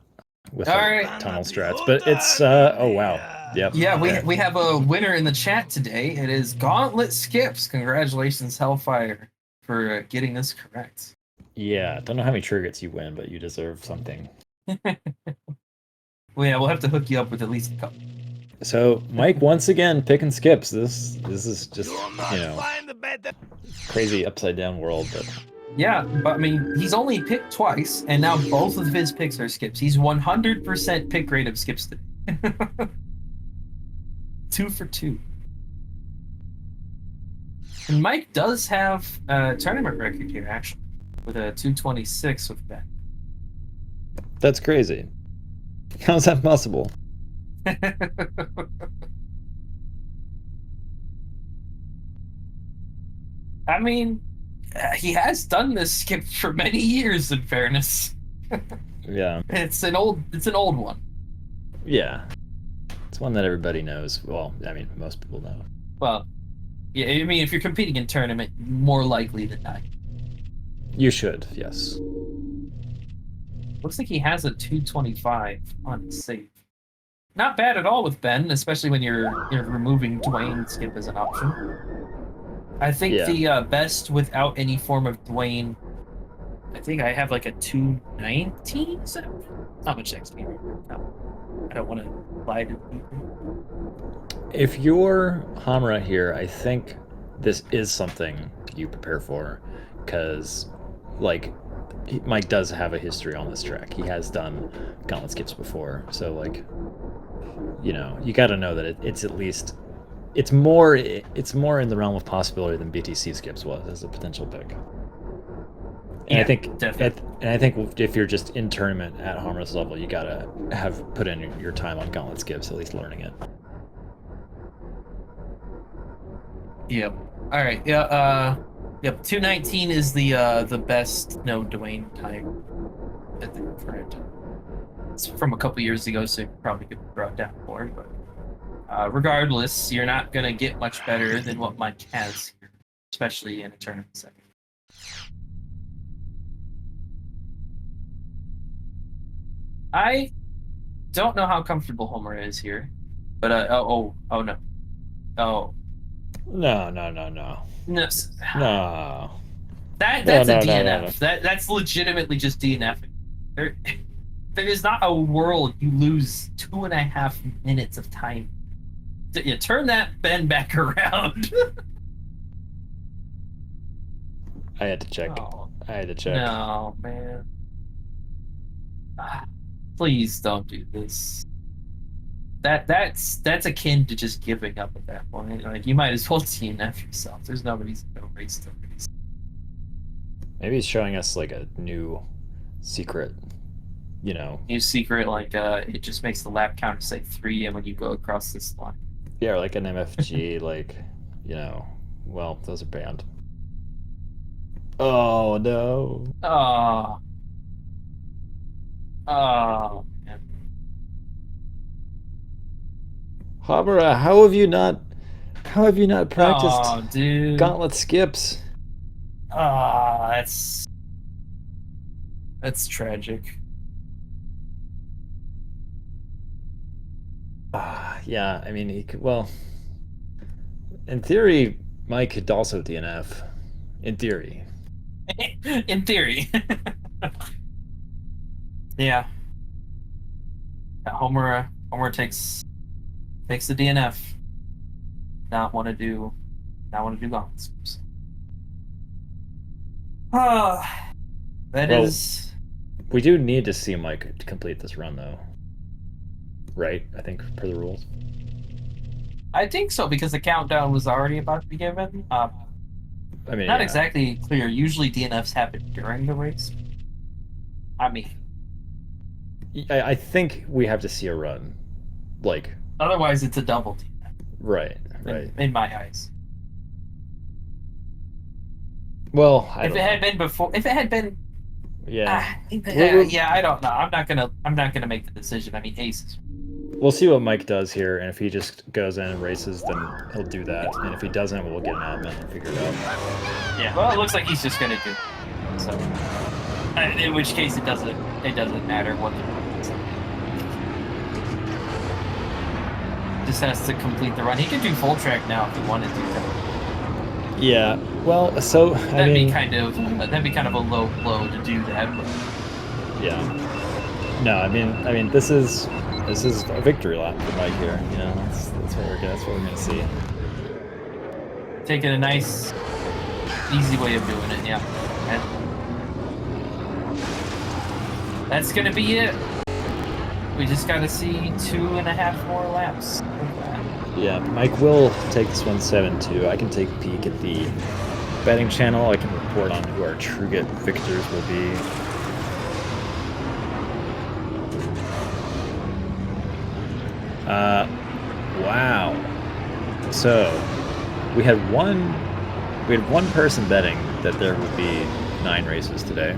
Speaker 1: with tunnel strats. But it's oh wow. Yep.
Speaker 2: Yeah, we have a winner in the chat today. It is Gauntlet Skips. Congratulations, Hellfire, for getting this correct.
Speaker 1: Yeah, don't know how many triggers you win, but you deserve something.
Speaker 2: Well, yeah, we'll have to hook you up with at least a couple.
Speaker 1: So Mike once again picking skips. This is just crazy upside down world. But
Speaker 2: yeah, but I mean, he's only picked twice, and now both of his picks are skips. He's 100% pick rate of skips today. 2 for 2. And Mike does have a tournament record here, actually, with a 226 with Ben.
Speaker 1: That's crazy. How's that possible?
Speaker 2: I mean, he has done this skip for many years, in fairness.
Speaker 1: Yeah.
Speaker 2: It's an old one.
Speaker 1: Yeah. It's one that everybody knows. Well, I mean, most people know.
Speaker 2: Well, yeah, I mean, if you're competing in tournament, more likely than not.
Speaker 1: You should, yes.
Speaker 2: Looks like he has a 225 on his save. Not bad at all with Ben, especially when you're removing Dwayne skip as an option. I think the best without any form of Dwayne, I think I have like a 219. Not much XP. No, I don't want to lie to people.
Speaker 1: If you're Homura here, I think this is something you prepare for, because like Mike does have a history on this track. He has done gauntlet skips before, so like you know, you got to know that it's at least it's more in the realm of possibility than BTC skips was as a potential pick. And
Speaker 2: Yeah,
Speaker 1: I think
Speaker 2: definitely.
Speaker 1: and I think if you're just in tournament at harmless level, you gotta have put in your time on gauntlet skips, at least learning it.
Speaker 2: Yep. All right. Yeah. Yep. 219 is the best no Dwayne time at the current. It's from a couple years ago, so you probably could throw it down more. But regardless, you're not gonna get much better than what Mike has here, especially in a tournament setting. I don't know how comfortable Homer is here, but oh no, oh
Speaker 1: No.
Speaker 2: no,
Speaker 1: No.
Speaker 2: that's
Speaker 1: No,
Speaker 2: a
Speaker 1: no, no, no,
Speaker 2: DNF. That's legitimately just DNFing. There, there is not a world you lose 2.5 minutes of time. You turn that bend back around.
Speaker 1: I had to check.
Speaker 2: Oh,
Speaker 1: I had to check.
Speaker 2: no, man. Ah, please don't do this. That's akin to just giving up at that point. Like you might as well DNF yourself. There's nobody's no race to race.
Speaker 1: Maybe he's showing us like a new secret, you know.
Speaker 2: New secret, like it just makes the lap counter say 3, and when you go across this line.
Speaker 1: Yeah, or like an MFG, like, you know, well, those are banned. Oh no.
Speaker 2: Oh. Oh, man.
Speaker 1: Habara, how have you not practiced
Speaker 2: Oh, dude.
Speaker 1: gauntlet skips?
Speaker 2: Ah, that's tragic.
Speaker 1: Yeah, I mean, he could, well, in theory, Mike could also DNF. In theory.
Speaker 2: In theory. Yeah. Homer takes the DNF. Not want to do gauntlet skips. Ah, that
Speaker 1: Well,
Speaker 2: is.
Speaker 1: We do need to see Mike complete this run, though. Right? I think, per the rules.
Speaker 2: I think so, because the countdown was already about to be given.
Speaker 1: I mean,
Speaker 2: Not
Speaker 1: yeah.
Speaker 2: exactly clear. Usually DNFs happen during the race. I mean,
Speaker 1: I think we have to see a run. Like,
Speaker 2: otherwise it's a double DNF.
Speaker 1: right.
Speaker 2: In my eyes.
Speaker 1: Well,
Speaker 2: If it had been,
Speaker 1: yeah.
Speaker 2: yeah, I don't know. I'm not gonna make the decision. I mean, aces.
Speaker 1: We'll see what Mike does here, and if he just goes in and races, then he'll do that. And if he doesn't, we'll get an admin and figure it out.
Speaker 2: Yeah. Well, it looks like he's just gonna do it. So, in which case, it doesn't matter what the run is. Just has to complete the run. He could do full track now if he wanted to.
Speaker 1: Yeah. Well, so
Speaker 2: That'd be kind of a low blow to do that. But...
Speaker 1: Yeah. No, I mean, this is a victory lap for Mike here. You know, that's what we're gonna see.
Speaker 2: Taking a nice, easy way of doing it. Yeah. And that's gonna be it. We just gotta see 2.5 more laps.
Speaker 1: Yeah, Mike will take this one 7-2. I can take a peek at the betting channel. I can report on who our Truget victors will be. Wow. So we had one person betting that there would be 9 races today.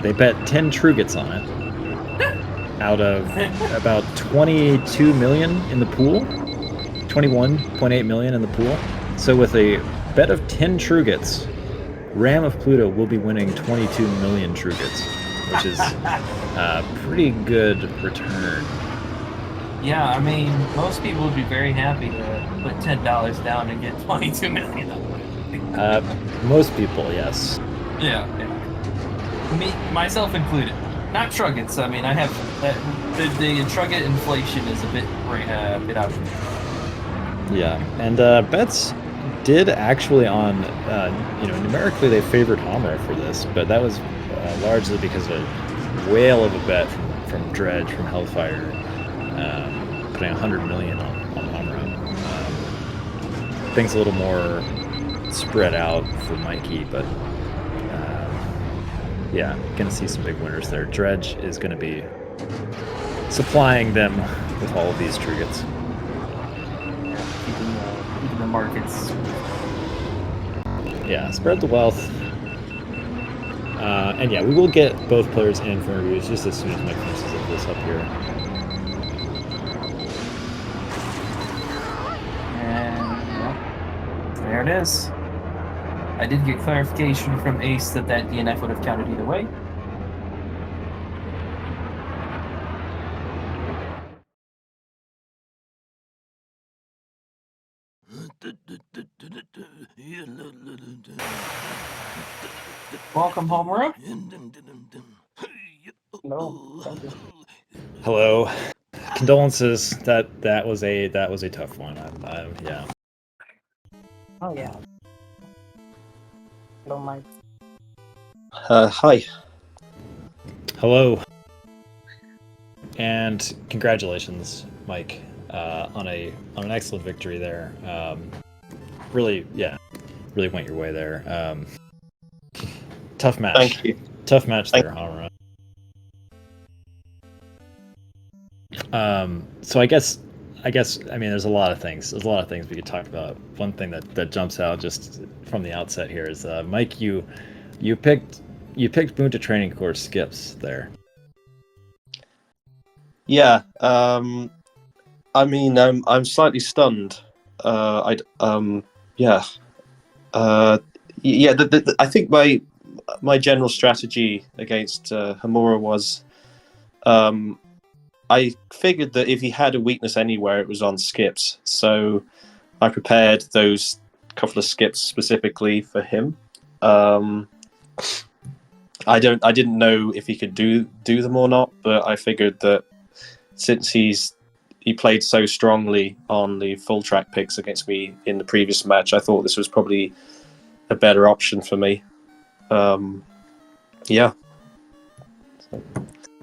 Speaker 1: They bet 10 Trugets on it out of about 22 million in the pool. 21.8 million in the pool. So with a bet of 10 Trugets, Ram of Pluto will be winning 22 million Trugets, which is a pretty good return.
Speaker 2: Yeah, I mean, most people would be very happy to put $10 down and get 22 million.
Speaker 1: Most people, yes.
Speaker 2: Yeah. Me, myself included. Not Trugets. I mean, I have the Truget inflation is a bit out.
Speaker 1: Yeah, and bets did actually on, numerically they favored Hamra for this, but that was largely because of a whale of a bet from Dredge, from Hellfire, putting 100 million on Hamra. Things a little more spread out for Mikey, but yeah, gonna see some big winners there. Dredge is gonna be supplying them with all of these trinkets.
Speaker 2: Keeping the markets.
Speaker 1: Yeah, spread the wealth. And yeah, we will get both players in for reviews just as soon as Mike finishes this up here.
Speaker 2: And well, there it is. I did get clarification from Ace that DNF would have counted either way. Welcome home, Rook.
Speaker 4: Hello. Thank you.
Speaker 1: Hello. Condolences. That was a tough one. Yeah.
Speaker 4: Oh yeah. Hello, Mike.
Speaker 5: Hi.
Speaker 1: Hello. And congratulations, Mike, on an excellent victory there. Really went your way there. Tough match.
Speaker 5: Thank you.
Speaker 1: Tough match there, Hamra. So I guess I mean there's a lot of things. There's a lot of things we could talk about. One thing that jumps out just from the outset here is Mike, you picked Boon to Training Course skips there.
Speaker 5: Yeah. I mean, I'm slightly stunned. Yeah. Yeah. I think my general strategy against Hamura was, I figured that if he had a weakness anywhere, it was on skips. So I prepared those couple of skips specifically for him. I didn't know if he could do them or not, but I figured that since he played so strongly on the full track picks against me in the previous match, I thought this was probably a better option for me. Yeah.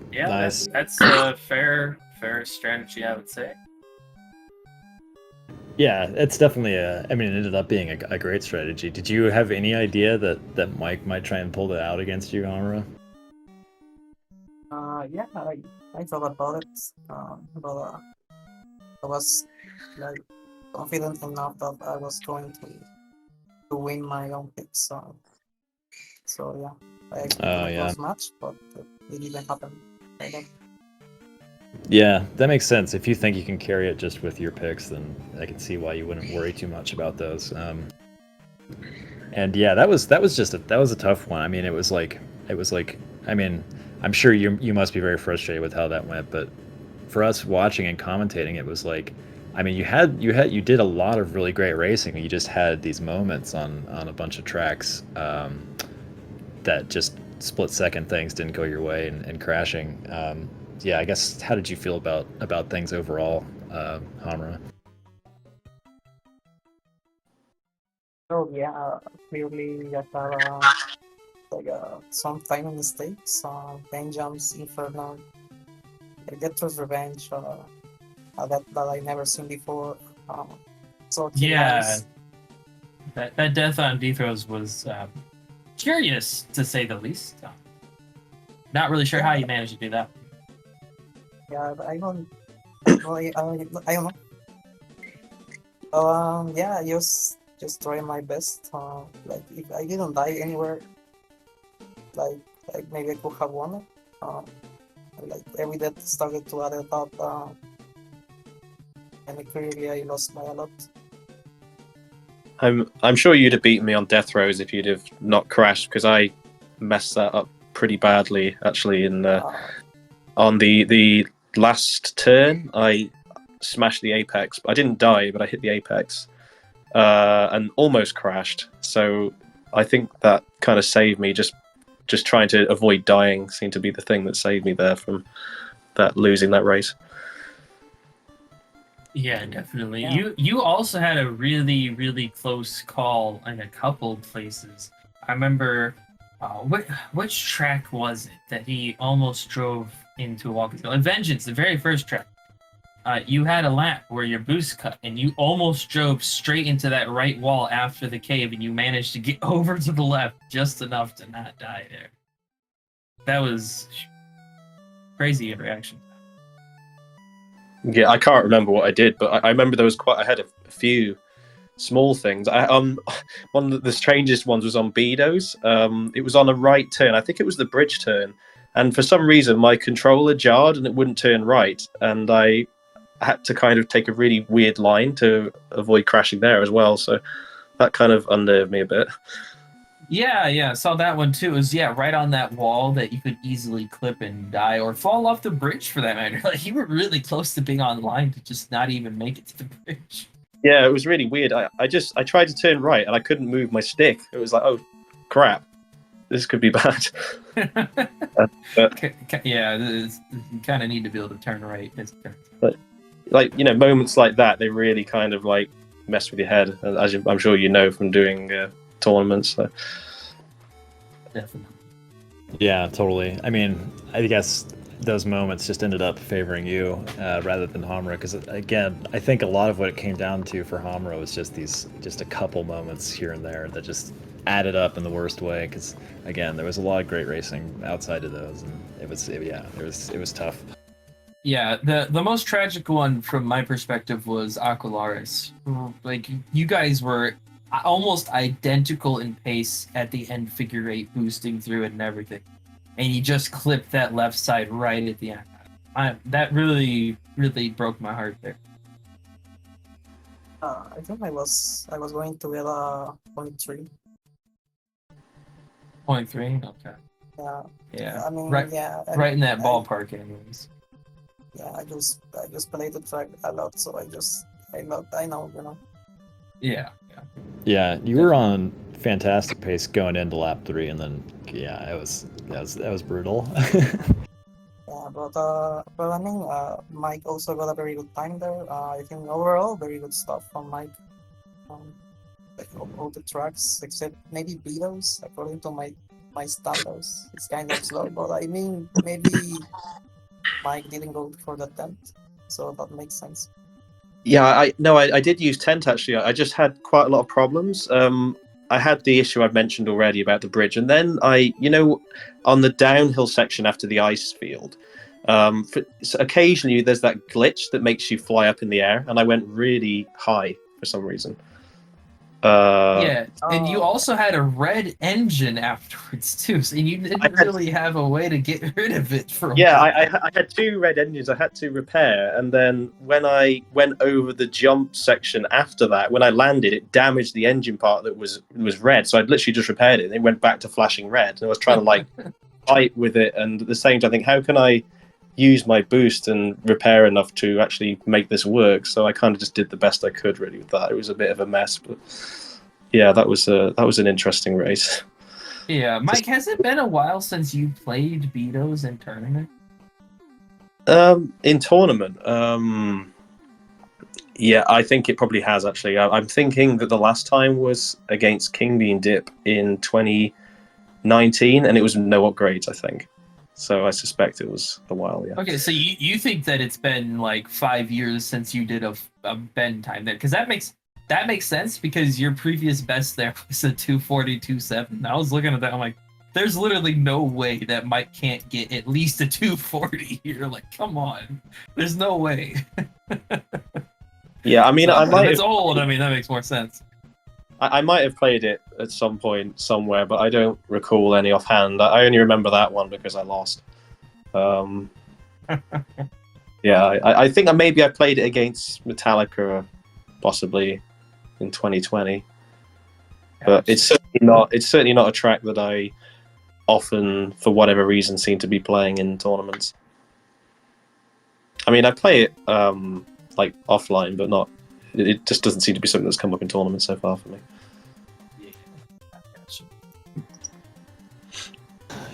Speaker 2: Yeah,
Speaker 1: Nice.
Speaker 2: that's a fair strategy, I would say.
Speaker 1: Yeah, it's definitely it ended up being a great strategy. Did you have any idea that Mike might try and pull that out against you, Hamura?
Speaker 4: Yeah, I thought about it, but I was like confident enough that I was going to win my own picks. So yeah, I expected a close match, but it didn't happen.
Speaker 1: Yeah, that makes sense. If you think you can carry it just with your picks, then I can see why you wouldn't worry too much about those. And yeah, that was a tough one. I mean, it was like I mean, I'm sure you must be very frustrated with how that went, but for us watching and commentating, it was like, I mean, you did a lot of really great racing. You just had these moments on a bunch of tracks that just split-second things didn't go your way and crashing. Yeah, I guess, how did you feel about things overall, Hamra?
Speaker 4: So yeah, clearly I had some final mistakes, pain jumps, Inferno, Getro's Revenge, that I never seen before. So
Speaker 2: Yeah, that death on D-throws was curious to say the least. Not really sure how you managed to do that.
Speaker 4: Yeah, I don't know. Yeah, just try my best. Like if I didn't die anywhere, like maybe I could have won it. Like every death started to add it up, and clearly I lost by a lot.
Speaker 5: I'm sure you'd have beaten me on death throws if you'd have not crashed, because I messed that up pretty badly actually. On the last turn, I smashed the apex. I didn't die, but I hit the apex and almost crashed. So I think that kind of saved me. Just trying to avoid dying seemed to be the thing that saved me there from losing that race.
Speaker 2: Yeah, definitely.
Speaker 4: Yeah.
Speaker 2: You also had a really, really close call in a couple places. I remember, which track was it that he almost drove into a walk? Vengeance, the very first track. you had a lap where your boost cut, and you almost drove straight into that right wall after the cave, and you managed to get over to the left just enough to not die there. That was crazy reaction.
Speaker 5: Yeah, I can't remember what I did, but I remember I had a few small things. One of the strangest ones was on Bedos. It was on a right turn. I think it was the bridge turn, and for some reason my controller jarred and it wouldn't turn right, and I had to kind of take a really weird line to avoid crashing there as well. So that kind of unnerved me a bit.
Speaker 2: Yeah, saw that one too. It was right on that wall that you could easily clip and die, or fall off the bridge for that matter. Like you were really close to being online to just not even make it to the bridge.
Speaker 5: Yeah, it was really weird. I tried to turn right and I couldn't move my stick. It was like, oh crap, this could be bad.
Speaker 2: You kind of need to be able to turn right.
Speaker 5: But moments like that, they really kind of like mess with your head, as I'm sure you know from doing tournaments. So.
Speaker 2: Definitely.
Speaker 1: Yeah, totally. I mean, I guess those moments just ended up favoring you rather than Hamra, because again, I think a lot of what it came down to for Hamra was just a couple moments here and there that just added up in the worst way. Because again, there was a lot of great racing outside of those, and it was tough.
Speaker 2: Yeah, the most tragic one from my perspective was Aqualaris. Like you guys were almost identical in pace at the end figure eight, boosting through it and everything, and you just clipped that left side right at the end. That really broke my heart there.
Speaker 4: I think I was going to get a 0.3.
Speaker 2: 0.3? Okay. Yeah.
Speaker 4: I mean,
Speaker 2: right in that ballpark, anyways.
Speaker 4: Yeah, I just played the track a lot, so I know, you know.
Speaker 2: Yeah.
Speaker 1: Yeah, you were on fantastic pace going into lap 3, and then that was brutal.
Speaker 4: Yeah, but I mean, Mike also got a very good time there. I think overall, very good stuff from Mike. Like all the tracks except maybe Beatles, according to my standards, it's kind of slow. But I mean, maybe Mike didn't go for the 10th, so that makes sense.
Speaker 5: Yeah, I did use tent actually. I just had quite a lot of problems. I had the issue I've mentioned already about the bridge, and then on the downhill section after the ice field, so occasionally there's that glitch that makes you fly up in the air, and I went really high for some reason.
Speaker 2: And you also had a red engine afterwards too, so you didn't really have a way to get rid of it for a while.
Speaker 5: I had two red engines I had to repair, and then when I went over the jump section after that, when I landed, it damaged the engine part that was red, so I'd literally just repaired it, and it went back to flashing red, and I was trying to fight with it, and at the same time I think, how can I use my boost and repair enough to actually make this work? So I kind of just did the best I could really with that. It was a bit of a mess, but yeah, that was an interesting race.
Speaker 2: Yeah, Mike, has it been a while since you played Betos in tournament?
Speaker 5: In tournament, yeah, I think it probably has actually. I'm thinking that the last time was against King Bean Dip in 2019, and it was no upgrades, I think. So I suspect it was a while, yeah. Okay,
Speaker 2: so you think that it's been like 5 years since you did a Ben time there? Because that makes sense, because your previous best there was a 240.27. I was looking at that, I'm like, there's literally no way that Mike can't get at least a 240 here. Like, come on. There's no way.
Speaker 5: Yeah, I mean,
Speaker 2: it's old, I mean, that makes more sense.
Speaker 5: I might have played it at some point somewhere, but I don't recall any offhand. I only remember that one because I lost. Yeah, I think maybe I played it against Metallica, possibly in 2020. But it's certainly not a track that I often, for whatever reason, seem to be playing in tournaments. I mean, I play it offline, but not. It just doesn't seem to be something that's come up in tournaments so far for me.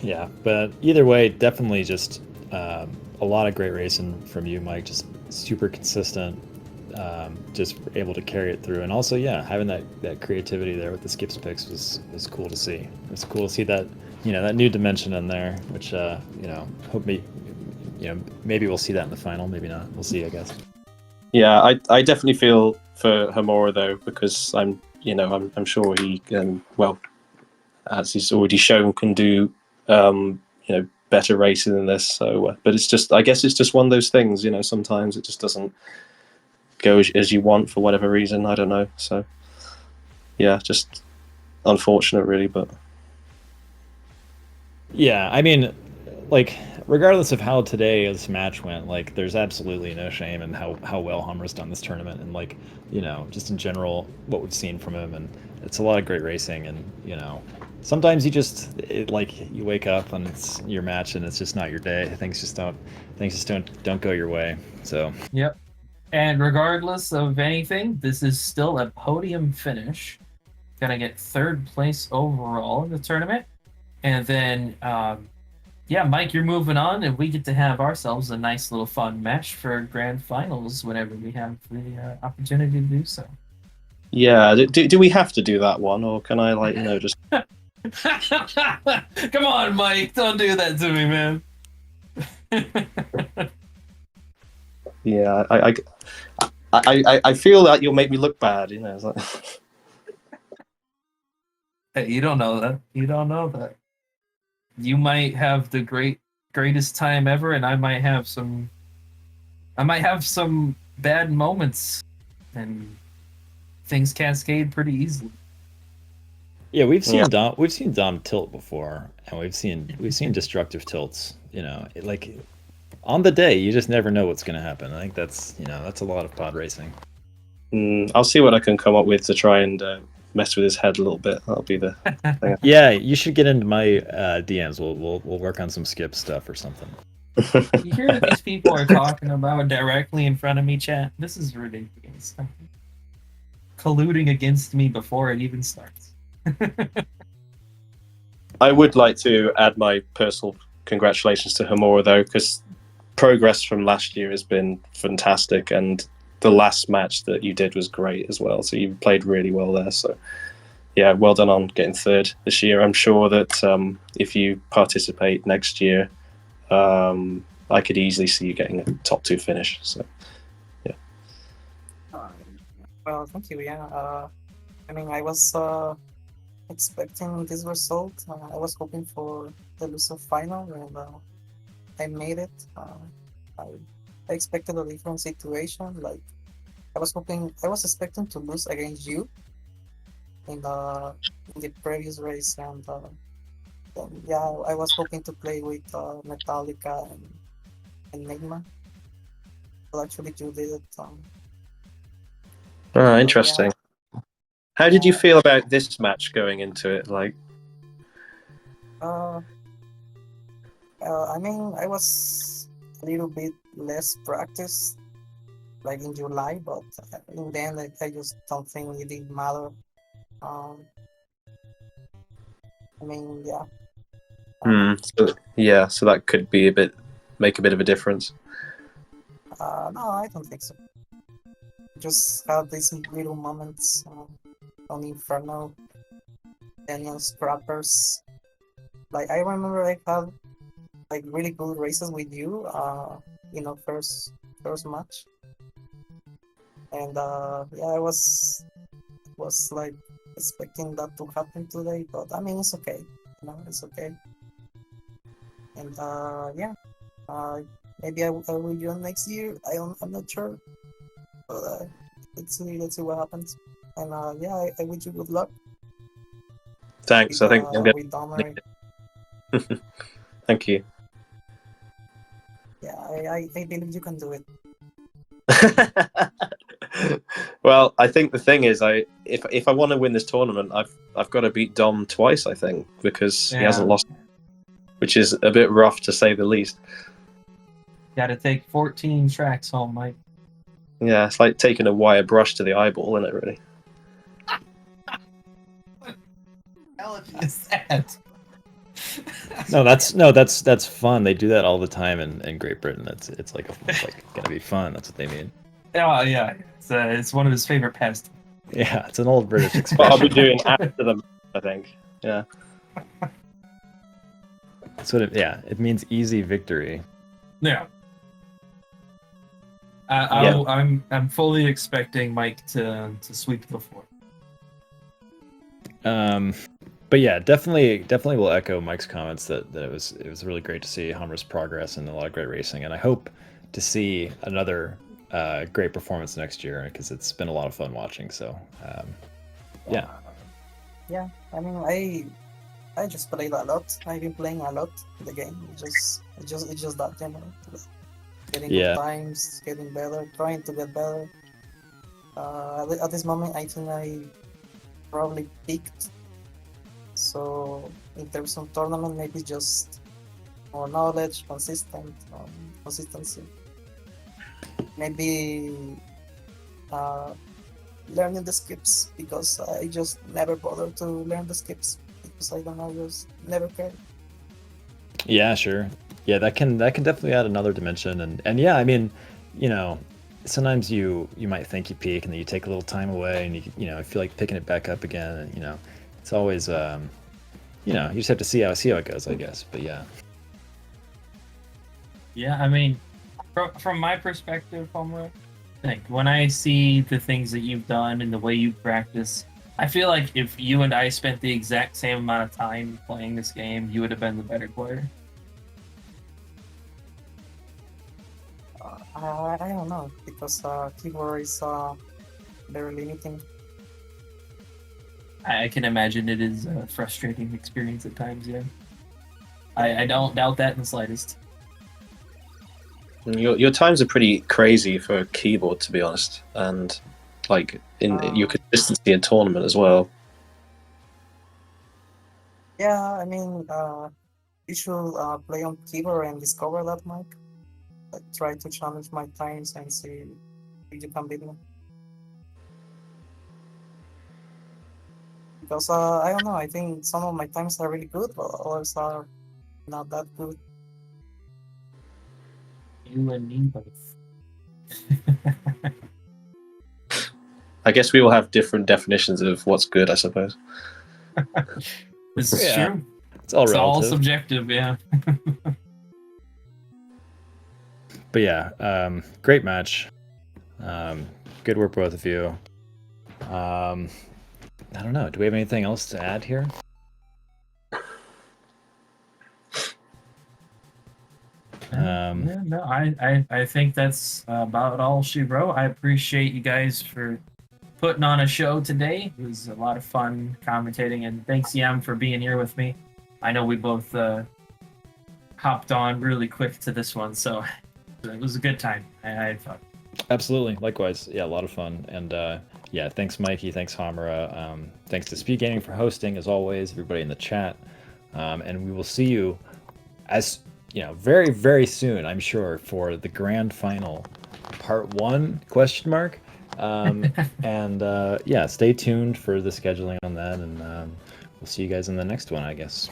Speaker 1: Yeah, but either way, definitely just a lot of great racing from you, Mike. Just super consistent, just able to carry it through, and also, yeah, having that creativity there with the skips picks was cool to see. It's cool to see that that new dimension in there, which hope maybe we'll see that in the final, maybe not. We'll see, I guess.
Speaker 5: Yeah, I definitely feel for Hamura though, because I'm sure he well, as he's already shown, can do better racing than this. So, but it's just, I guess it's just one of those things. Sometimes it just doesn't go as you want for whatever reason. I don't know. So, yeah, just unfortunate, really. But
Speaker 1: Yeah, I mean, like, regardless of how today this match went, like, there's absolutely no shame in how well Hummer's done this tournament, and like, just in general, what we've seen from him, and it's a lot of great racing, and sometimes you wake up and it's your match, and it's just not your day. Things just don't go your way. So
Speaker 2: Yep. And regardless of anything, this is still a podium finish. Gonna get third place overall in the tournament. And then, Mike, you're moving on, and we get to have ourselves a nice little fun match for grand finals whenever we have the opportunity to do so.
Speaker 5: yeah, do we have to do that one, or can I just?
Speaker 2: Come on, Mike! Don't do that to me, man.
Speaker 5: Yeah, I feel that you'll make me look bad. It's like...
Speaker 2: Hey, you don't know that. You don't know that. You might have the greatest time ever, and I might have some bad moments, and things cascade pretty easily.
Speaker 1: yeah, we've seen Dom tilt before, and we've seen destructive tilts. Like, on the day, you just never know what's going to happen. I think that's a lot of pod racing.
Speaker 5: I'll see what I can come up with to try and mess with his head a little bit. That'll be the thing.
Speaker 1: Yeah, you should get into my DMs. We'll work on some skip stuff or something.
Speaker 2: You hear what these people are talking about directly in front of me, chat? This is ridiculous. Colluding against me before it even starts.
Speaker 5: I would like to add my personal congratulations to Hamura though, because progress from last year has been fantastic, and the last match that you did was great as well. So you played really well there. So yeah, well done on getting third this year. I'm sure that if you participate next year, I could easily see you getting a top 2 finish. So yeah.
Speaker 4: Well, thank you. Yeah. I mean, I was expecting this result. I was hoping for the loser final, and I made it. I expected a different situation. Like, I was expecting to lose against you in the previous race, and yeah, I was hoping to play with Metallica and Enigma. Well, actually, you did it.
Speaker 5: Interesting.
Speaker 4: Yeah.
Speaker 5: How did you feel about this match going into it? Like,
Speaker 4: I mean, I was a little bit less practiced, like in July, but in the end, I just don't think it didn't matter. I mean, yeah.
Speaker 5: So that could be make a bit of a difference.
Speaker 4: No, I don't think so. Just have these little moments on Inferno, Daniel Scrappers. Like, I remember I had like really good races with you, first match. And yeah, I was like expecting that to happen today, but I mean, it's okay. It's okay. And yeah, maybe I will join next year. I'm not sure, but let's see what happens. And yeah, I wish you good luck.
Speaker 5: Thanks.
Speaker 4: With,
Speaker 5: I think I'm
Speaker 4: with Dahmer.
Speaker 5: Thank you.
Speaker 4: Yeah, I believe you can do it.
Speaker 5: Well, I think the thing is, if I want to win this tournament, I've got to beat Dom twice. I think, because he hasn't lost, which is a bit rough to say the least.
Speaker 2: Got to take 14 tracks home, Mike.
Speaker 5: Yeah, it's like taking a wire brush to the eyeball, isn't it? Really.
Speaker 2: What analogy is that?
Speaker 1: No, that's fun. They do that all the time in Great Britain. It's like gonna be fun. That's what they mean.
Speaker 2: Oh yeah, it's one of his favorite pastimes.
Speaker 1: Yeah, it's an old British expression.
Speaker 5: What I'll be doing after them, I think. Yeah.
Speaker 1: It means easy victory.
Speaker 2: Yeah. I'm fully expecting Mike to sweep the floor.
Speaker 1: But yeah, definitely will echo Mike's comments that it was really great to see Hummer's progress and a lot of great racing, and I hope to see another great performance next year because it's been a lot of fun watching. So yeah.
Speaker 4: Yeah, I mean, I just played a lot. I've been playing a lot the game. It's just that, you know, getting
Speaker 1: Yeah.
Speaker 4: good times, getting better, trying to get better. At this moment, I think I probably peaked. So in terms of tournament, maybe just more knowledge, consistency. Maybe learning the skips because I just never bothered to learn the skips because I don't know, just never cared.
Speaker 1: Yeah, sure. Yeah, that can definitely add another dimension, and yeah, I mean, you know, sometimes you might think you peak and then you take a little time away and you know feel like picking it back up again, and you know, it's always you know, you just have to see how it goes, I guess. But yeah.
Speaker 2: Yeah, I mean, from my perspective, Homer, like when I see the things that you've done and the way you practice, I feel like if you and I spent the exact same amount of time playing this game, you would have been the better player.
Speaker 4: I don't know because keyboard is very limiting.
Speaker 2: I can imagine it is a frustrating experience at times, yeah. I don't doubt that in the slightest.
Speaker 5: Your times are pretty crazy for a keyboard, to be honest, and like in your consistency in tournament as well.
Speaker 4: Yeah, I mean, you should play on keyboard and discover that, Mike. Like, try to challenge my times and see if you can beat me. Because I don't know, I think some of my times are really good, but others are not that good.
Speaker 2: You and me both.
Speaker 5: I guess we all have different definitions of what's good, I suppose.
Speaker 2: This is
Speaker 1: Yeah.
Speaker 2: true.
Speaker 1: It's all
Speaker 2: It's all
Speaker 1: relative.
Speaker 2: subjective, yeah.
Speaker 1: But yeah, great match. Good work, both of you. I don't know. Do we have anything else to add here?
Speaker 2: Yeah, no, I think that's about all she wrote. I appreciate you guys for putting on a show today. It was a lot of fun commentating, and thanks, Yam, for being here with me. I know we both hopped on really quick to this one, so it was a good time. I had fun.
Speaker 1: Absolutely. Likewise. Yeah, a lot of fun. And yeah, thanks, Mikey. Thanks, Hamura. Thanks to SpeedGaming for hosting, as always, everybody in the chat. And we will see you as very, very soon, I'm sure, for the grand final, part 1, question mark. And yeah, stay tuned for the scheduling on that, and we'll see you guys in the next one, I guess.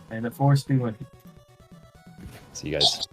Speaker 2: And the force be with you.
Speaker 1: See you guys.